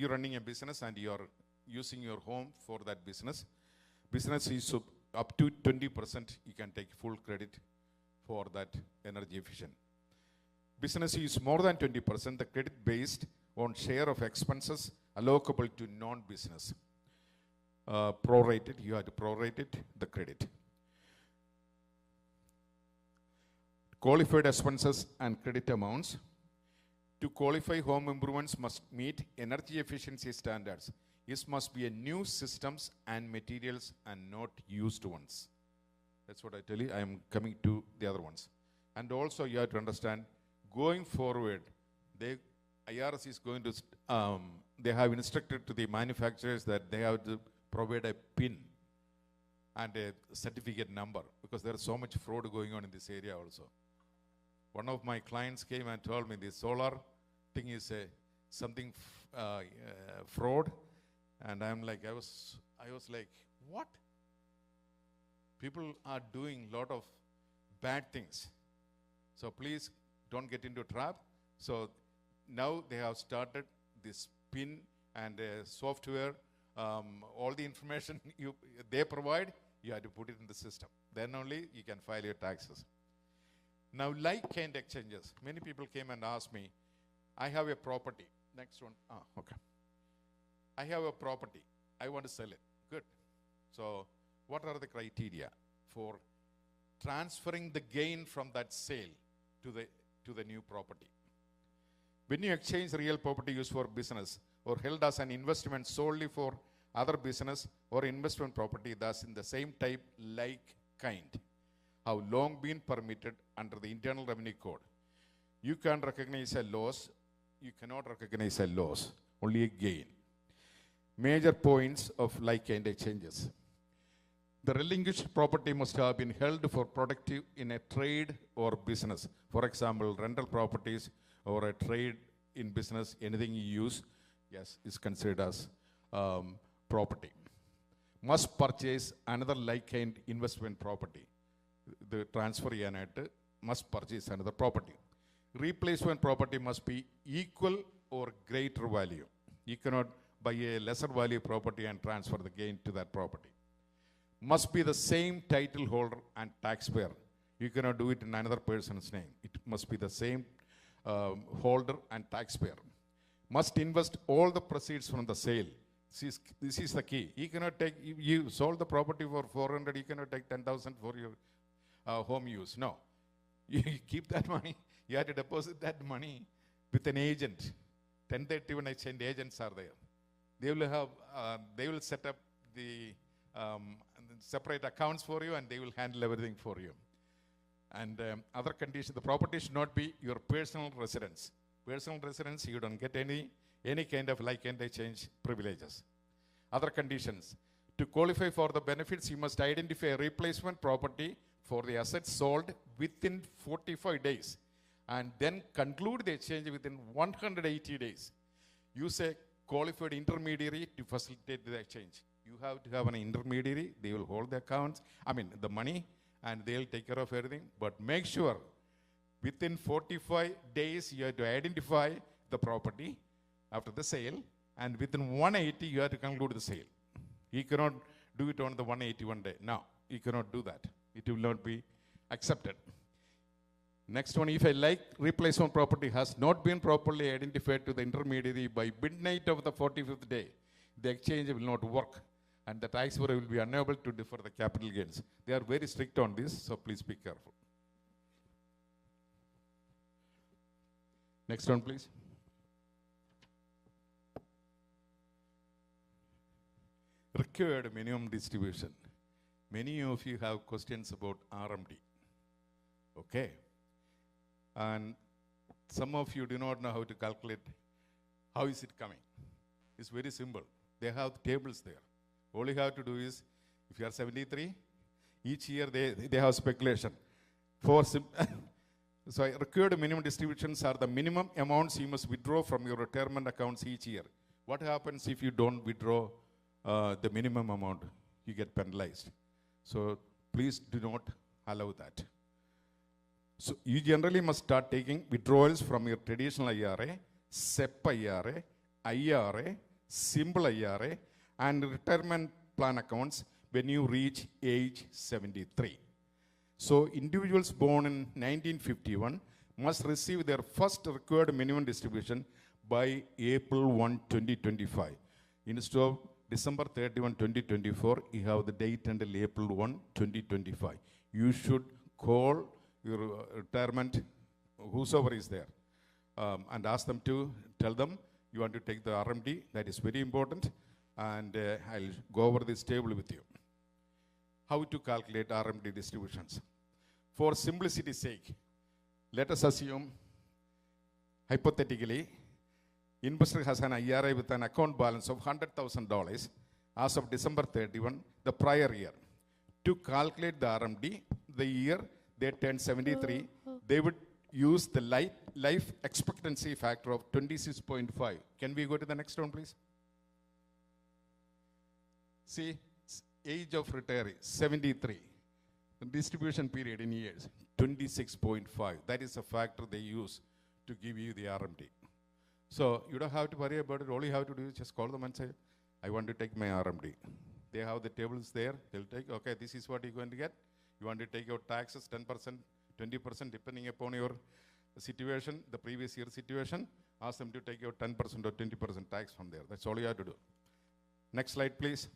running a business and you're using your home for that business. Business is up to 20%, you can take full credit for that energy efficient. Business is more than 20%, the credit based on share of expenses allocable to non-business. Prorated, you have to prorate it, the credit. Qualified expenses and credit amounts. To qualify, home improvements must meet energy efficiency standards. This must be a new systems and materials and not used ones. That's what I tell you. I am coming to the other ones. And also you have to understand, going forward, IRS is going to, they have instructed to the manufacturers that they have to provide a PIN and a certificate number, because there is so much fraud going on in this area also. One of my clients came and told me this solar thing is something fraud, and I'm like, I was like, what? People are doing a lot of bad things. So please don't get into a trap. So now they have started this PIN and software, all the information they provide, You have to put it in the system. Then only you can file your taxes. Now, like-kind exchanges. Many people came and asked me, I have a property. Next one. Okay. I have a property. I want to sell it. Good. So, what are the criteria for transferring the gain from that sale to the new property? When you exchange real property used for business or held as an investment solely for other business or investment property, thus in the same type, like kind, have long been permitted under the Internal Revenue Code. You can recognize a loss. You cannot recognize a loss, only a gain. Major points of like-kind exchanges. The relinquished property must have been held for productive in a trade or business. For example, rental properties or a trade in business, anything you use, yes, is considered as property. Must purchase another like-kind investment property. The transfer unit must purchase another property. Replacement property must be equal or greater value. You cannot buy a lesser value property and transfer the gain to that property. Must be the same title holder and taxpayer. You cannot do it in another person's name. It must be the same holder and taxpayer. Must invest all the proceeds from the sale. This is the key. You cannot take, you sold the property for 400, you cannot take 10,000 for your home use. No. You keep that money. You have to deposit that money with an agent. 1031 exchange agents are there. They will have, they will set up the separate accounts for you, and they will handle everything for you. And other conditions, the property should not be your personal residence. Personal residence, you don't get any kind of like-kind exchange privileges. Other conditions, to qualify for the benefits, you must identify a replacement property for the assets sold within 45 days, and then conclude the exchange within 180 days. Use a qualified intermediary to facilitate the exchange. You have to have an intermediary. They will hold the accounts, the money, and they'll take care of everything. But make sure within 45 days you have to identify the property after the sale, and within 180 you have to conclude the sale. You cannot do it on the 181 day. No, you cannot do that. It will not be accepted. Next one, if a like replacement property has not been properly identified to the intermediary by midnight of the 45th day, the exchange will not work, and the taxpayer will be unable to defer the capital gains. They are very strict on this, so please be careful. Next one, please. Required minimum distribution. Many of you have questions about RMD. Okay. And some of you do not know how to calculate how is it coming. It's very simple. They have tables there. All you have to do is, if you are 73, each year they have speculation. So required minimum distributions are the minimum amounts you must withdraw from your retirement accounts each year. What happens if you don't withdraw the minimum amount? You get penalized. So please do not allow that. So you generally must start taking withdrawals from your traditional IRA, SEP IRA, IRA, simple IRA, and retirement plan accounts when you reach age 73. So individuals born in 1951 must receive their first required minimum distribution by April 1, 2025. Instead of December 31, 2024, you have the date until April 1, 2025. You should call your retirement, whosoever is there, and ask them to tell them you want to take the RMD. That is very important, and I'll go over this table with you. How to calculate RMD distributions. For simplicity's sake, let us assume, hypothetically, investor has an IRA with an account balance of $100,000 as of December 31, the prior year. To calculate the RMD, the year they turned 73, they would use the life expectancy factor of 26.5. Can we go to the next one, please? See, age of retiree, 73. The distribution period in years, 26.5. That is a factor they use to give you the RMD. So you don't have to worry about it. All you have to do is just call them and say, I want to take my RMD. They have the tables there. They'll take, okay, this is what you're going to get. You want to take your taxes 10%, 20%, depending upon your situation, the previous year situation. Ask them to take your 10% or 20% tax from there. That's all you have to do. Next slide, please.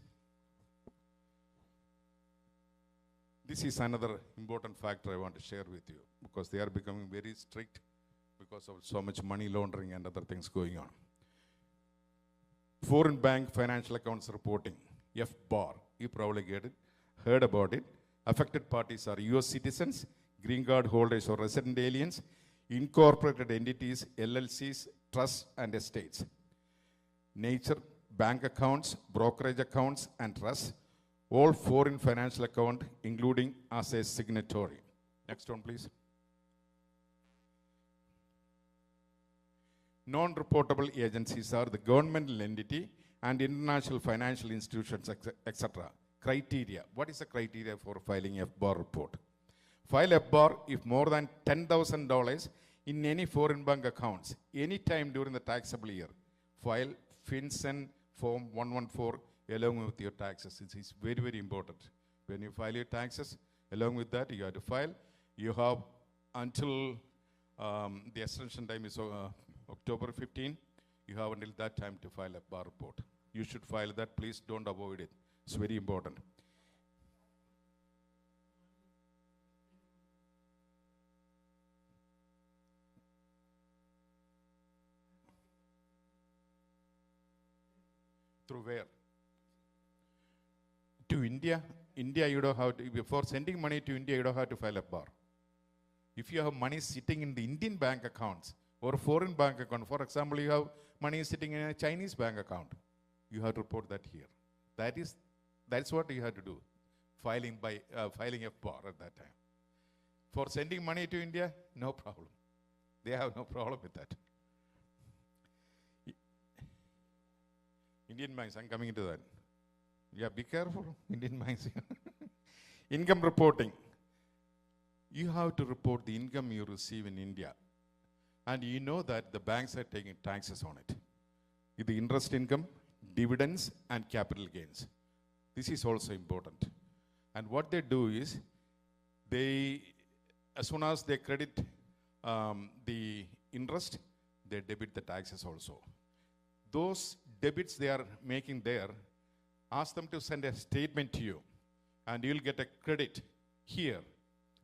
This is another important factor I want to share with you, because they are becoming very strict because of so much money laundering and other things going on. Foreign bank financial accounts reporting, FBAR. You probably heard about it. Affected parties are US citizens, green card holders or resident aliens, incorporated entities, LLCs, trusts and estates. Nature, bank accounts, brokerage accounts and trusts, all foreign financial account, including as a signatory. Next one, please. Non-reportable agencies are the governmental entity and international financial institutions, etc. Criteria. What is the criteria for filing FBAR report? File FBAR if more than $10,000 in any foreign bank accounts, any time during the taxable year. File FinCEN Form 114 along with your taxes. This is very, very important. When you file your taxes, along with that, you have to file. You have until the extension time is October 15. You have until that time to file a FBAR report. You should file that. Please don't avoid it. It's very important. Through where? To India. India, you don't have to, before sending money to India, you don't have to file a FBAR. If you have money sitting in the Indian bank accounts or foreign bank account, for example, you have money sitting in a Chinese bank account, you have to report that here. That's what you have to do, filing FBAR at that time. For sending money to India, no problem. They have no problem with that. Indian banks, I'm coming into that. Yeah, be careful, Indian banks. Income reporting. You have to report the income you receive in India. And you know that the banks are taking taxes on it. The interest income, dividends, and capital gains. This is also important. And what they do is, as soon as they credit the interest, they debit the taxes also. Those debits they are making there, ask them to send a statement to you, and you'll get a credit here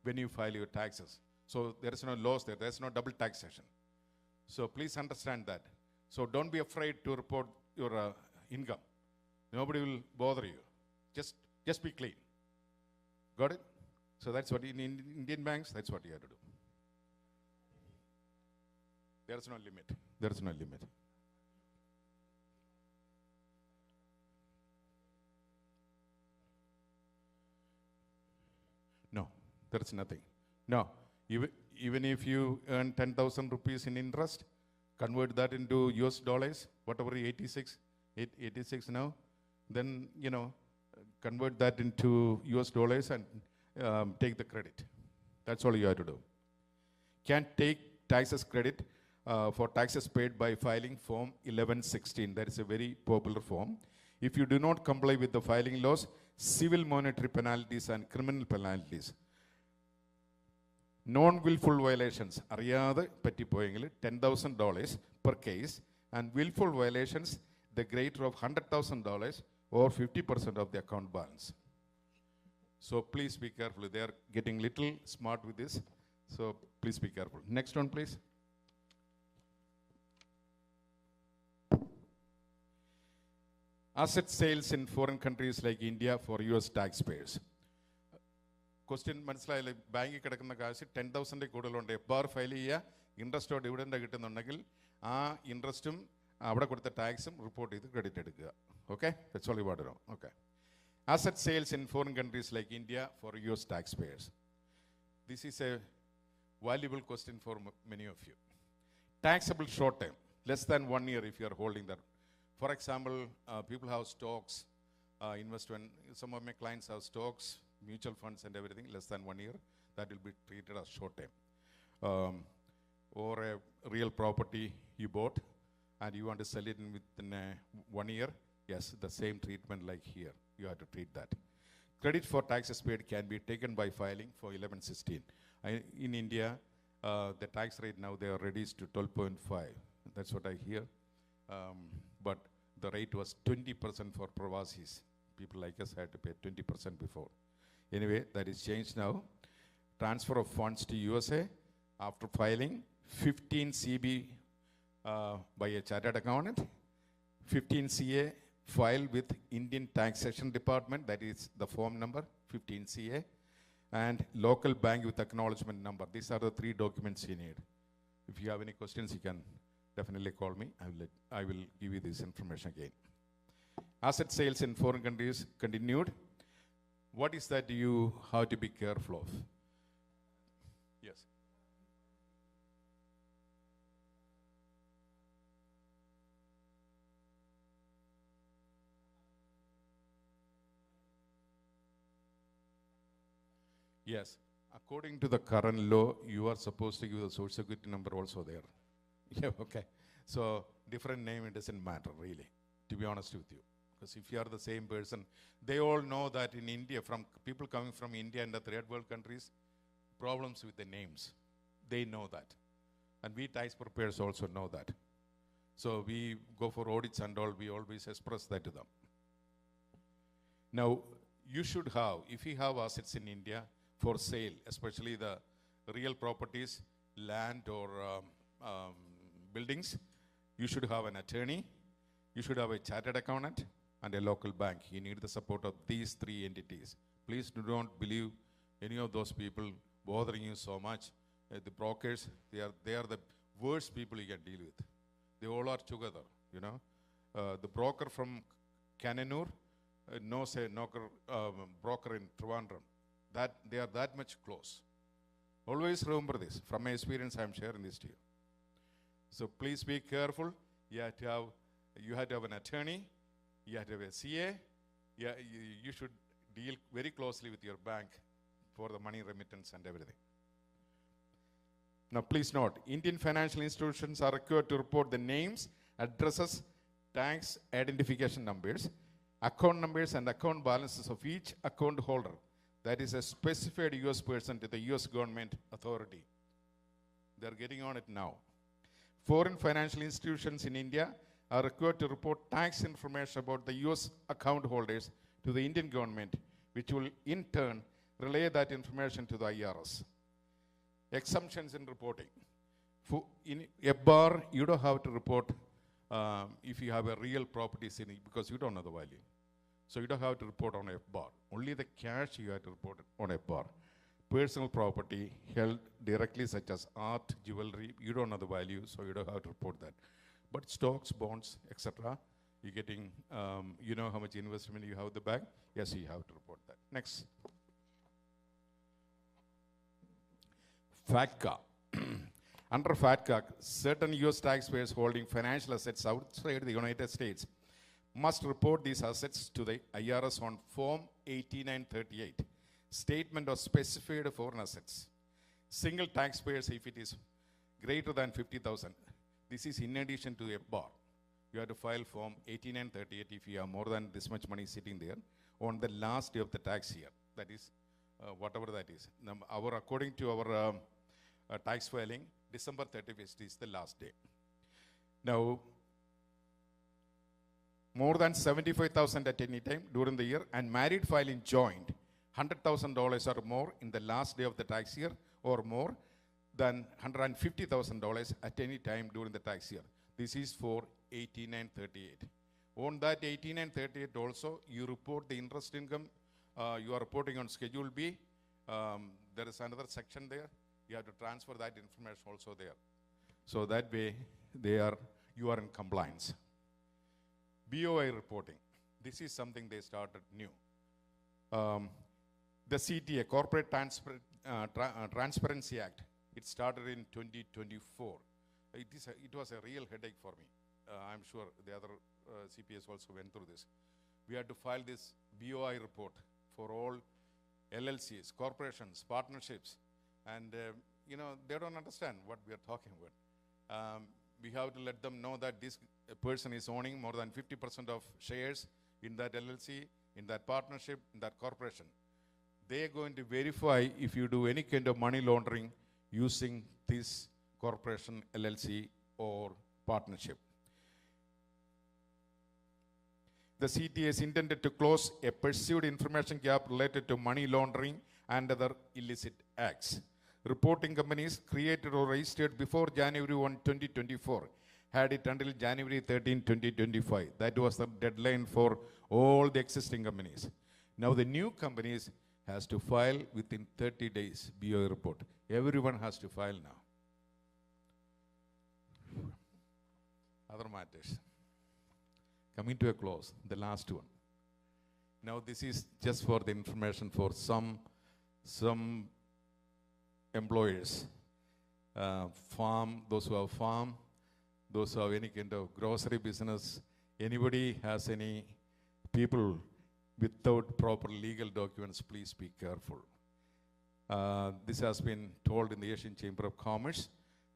when you file your taxes. So there is no loss there. There's no double taxation. So please understand that. So don't be afraid to report your income. Nobody will bother you. Just be clean. Got it? So that's what in Indian banks, that's what you have to do. There's no limit. There's no limit. No, there's nothing. No, even if you earn 10,000 rupees in interest, convert that into US dollars, whatever 86 now, then, convert that into US dollars and take the credit. That's all you have to do. Can't take taxes credit for taxes paid by filing Form 1116. That is a very popular form. If you do not comply with the filing laws, civil monetary penalties and criminal penalties. Non-willful violations, അറിയാതെ പറ്റിപ്പോയെങ്കിൽ $10,000 per case, and willful violations, the greater of $100,000 or 50% of the account balance. So please be careful. They are getting little smart with this. So please be careful. Next one, please. Asset sales in foreign countries like India for US taxpayers. Question മനസ്സിലായില്ലേ? ബാങ്കിൽ കിടക്കുന്ന കാശ് 10,000 കൂടുതലുണ്ട്. FBAR file ചെയ്യുക, ഇൻട്രസ്റ്റോ ഡിവിഡൻഡോ കിട്ടുന്നുണ്ടെങ്കിൽ ആ ഇൻട്രസ്റ്റും അവിടെ കൊടുത്ത ടാക്സും റിപ്പോർട്ട് ചെയ്ത് ക്രെഡിറ്റ് എടുക്കുക. Okay? That's all you want to know. Okay. Asset sales in foreign countries like India for US taxpayers. This is a valuable question for many of you. Taxable short term, less than 1 year if you are holding that. For example, people have stocks, investment. Some of my clients have stocks, mutual funds and everything, less than 1 year. That will be treated as short term. Or a real property you bought and you want to sell it within 1 year. Yes, the same treatment like here. you have to treat that. Credit for taxes paid can be taken by filing for 1116. In India, the tax rate now they are reduced to 12.5. That's what I hear. But the rate was 20% for Pravasis. People like us had to pay 20% before. Anyway, that is changed now. Transfer of funds to USA after filing 15 CB by a chartered accountant, 15 CA filed with Indian Taxation Department, that is the form number 15 CA, and local bank with acknowledgement number. These are the 3 documents you need. If you have any questions, you can definitely call me. I will give you this information again. Asset sales in foreign countries continued. What is that you have to be careful of? Yes. Yes. According to the current law, you are supposed to give the social security number also there. Yeah, okay. So different name, it doesn't matter really, to be honest with you. Because if you are the same person, they all know that in India, from people coming from India and the third world countries, problems with the names. They know that. And we tax preparers also know that. So we go for audits and all, we always express that to them. Now, you should have, if you have assets in India for sale, especially the real properties, land or buildings, you should have an attorney, you should have a chartered accountant, and a local bank. You need the support of these 3 entities. Please do not believe any of those people bothering you so much. The brokers, they are the worst people you can deal with. They all are together, you know. The broker from Kannur knows a broker in Trivandrum. That they are that much close. Always remember this. From my experience, I am sharing this to you. So please be careful. You have to have an attorney. You have to have a CA. Yeah, you should deal very closely with your bank for the money remittance and everything. Now, please note, Indian financial institutions are required to report the names, addresses, tax identification numbers, account numbers, and account balances of each account holder. That is a specified US person to the US government authority. They're getting on it now. Foreign financial institutions in India are required to report tax information about the US account holders to the Indian government, which will in turn relay that information to the IRS. Exemptions in reporting. In a bar, you don't have to report if you have a real property in it because you don't know the value. So you don't have to report on a bar. Only the cash you have to report on a bar. Personal property held directly such as art, jewelry, you don't know the value, so you don't have to report that. But stocks, bonds, etc., you're getting, you know how much investment you have in the bank? Yes, you have to report that. Next. FATCA. Under FATCA, certain US taxpayers holding financial assets outside the United States must report these assets to the IRS on Form 8938. Statement of specified foreign assets. Single taxpayers, if it is greater than 50,000, this is in addition to a bar. You have to file Form 8938 if you have more than this much money sitting there on the last day of the tax year. That is, whatever that is. According to our tax filing, December 31st is the last day. Now, more than 75,000 at any time during the year, and married filing joint, $100,000 or more in the last day of the tax year, or more than $150,000 at any time during the tax year. This is for 8938. On that 8938 also, you report the interest income. You are reporting on Schedule B. There is another section there. You have to transfer that information also there. So that way, you are in compliance. BOI reporting. This is something they started new. The CTA, Corporate Transparency Act, it started in 2024. It was a real headache for me. I'm sure the other CPS also went through this. We had to file this BOI report for all LLCs, corporations, partnerships, and they don't understand what we are talking about. We have to let them know that this person is owning more than 50% of shares in that LLC, in that partnership, in that corporation, they are going to verify if you do any kind of money laundering using this corporation, LLC, or partnership. The CTA is intended to close a perceived information gap related to money laundering and other illicit acts. Reporting companies created or registered before January 1, 2024 had it until January 13, 2025. That was the deadline for all the existing companies. Now the new companies has to file within 30 days BOI report. Everyone has to file now. Other matters. Coming to a close, the last one. Now this is just for the information for some employers. Farm, those who have farm, those who have any kind of grocery business, anybody has any people without proper legal documents, please be careful. This has been told in the Asian Chamber of Commerce,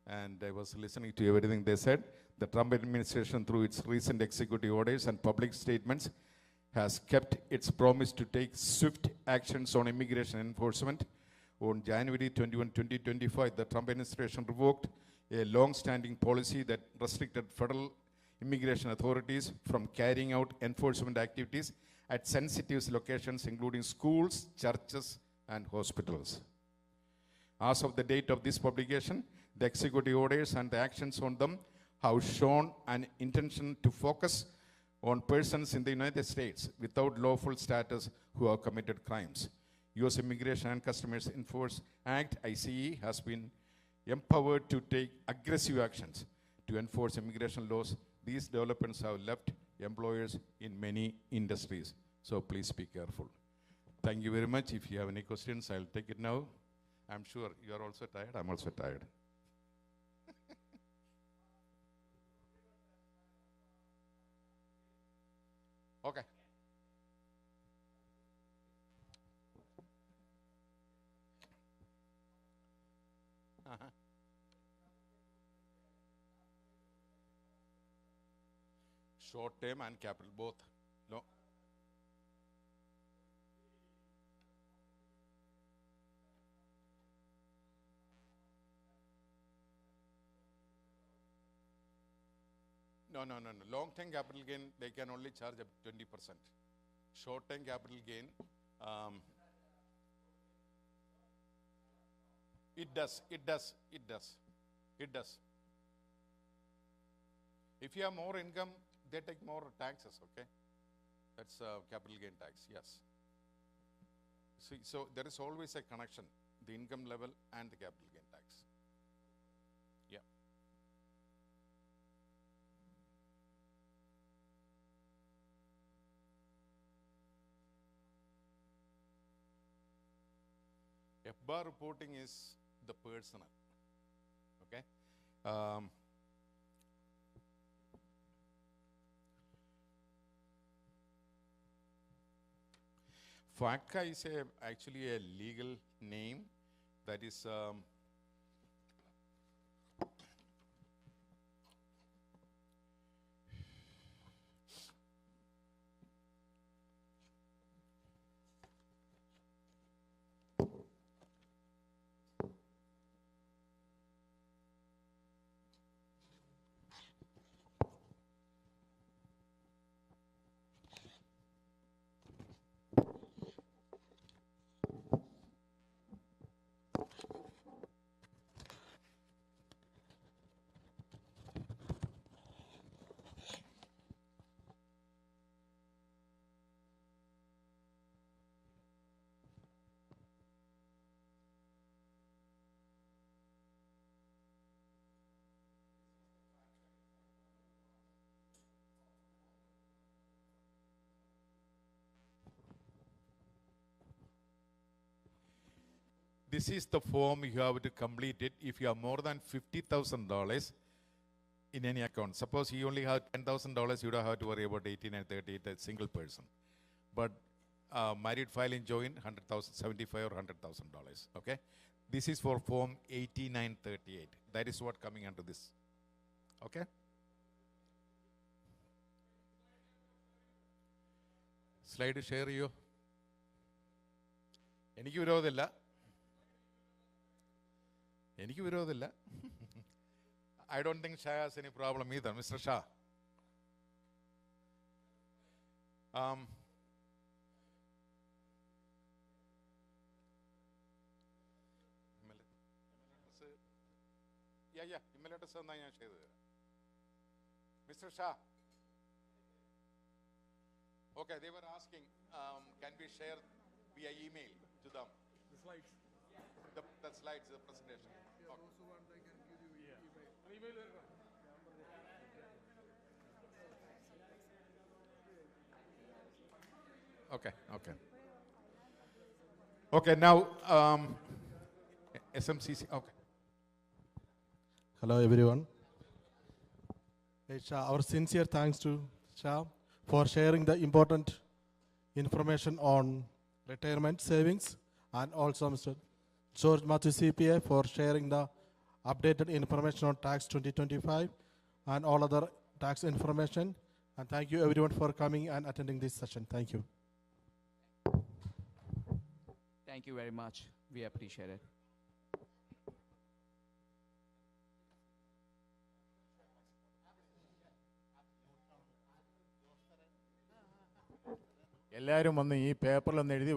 and I was listening to everything they said. The Trump administration, through its recent executive orders and public statements, has kept its promise to take swift actions on immigration enforcement. On January 21, 2025, the Trump administration revoked a long-standing policy that restricted federal immigration authorities from carrying out enforcement activities at sensitive locations, including schools, churches, and hospitals. As of the date of this publication, the executive orders and the actions on them have shown an intention to focus on persons in the United States without lawful status who have committed crimes. U.S. Immigration and Customs Enforcement Act, ICE, has been empowered to take aggressive actions to enforce immigration laws. These developments have left employers in many industries, so please be careful. Thank you very much. If you have any questions, I'll take it now. I'm sure you are also tired. I'm also tired. Okay. Short term and capital, both. No. No. Long-term capital gain, they can only charge up 20%. Short-term capital gain, it does. If you have more income, they take more taxes, okay? That's capital gain tax, yes. So there is always a connection, the income level and the capital gain tax. Yeah. FBAR reporting is the personal, okay? FATCA is actually a legal name that is this is the form you have to complete it if you have more than $50,000 in any account. Suppose you only have $10,000, you don't have to worry about 18 and 38, a single person. But married filing joint, $100,075 or $100,000, okay? This is for form 8938. That is what coming under this, okay? Slide share ചെയ്യോ? എനിക്ക് വിരോധമില്ല. I don't think Shah has any problem either. Mr. Shah. Email address എന്നാ ഞാൻ ചെയ്തു തരാം. Mr. Shah. Okay, they were asking, can we share via email to them? The slides. The slides, the presentation. Yeah, Okay. those who want, they can give you email. Okay, now, SMCC, okay. Hello everyone. Shah, our sincere thanks to Shah for sharing the important information on retirement savings, and also Mr. George Mathew CPA for sharing the updated information on tax 2025 and all other tax information. And thank you everyone for coming and attending this session. Thank you. Thank you very much. We appreciate it. എല്ലാവരും വന്ന് ഈ പേപ്പറിലൊന്ന് എഴുതി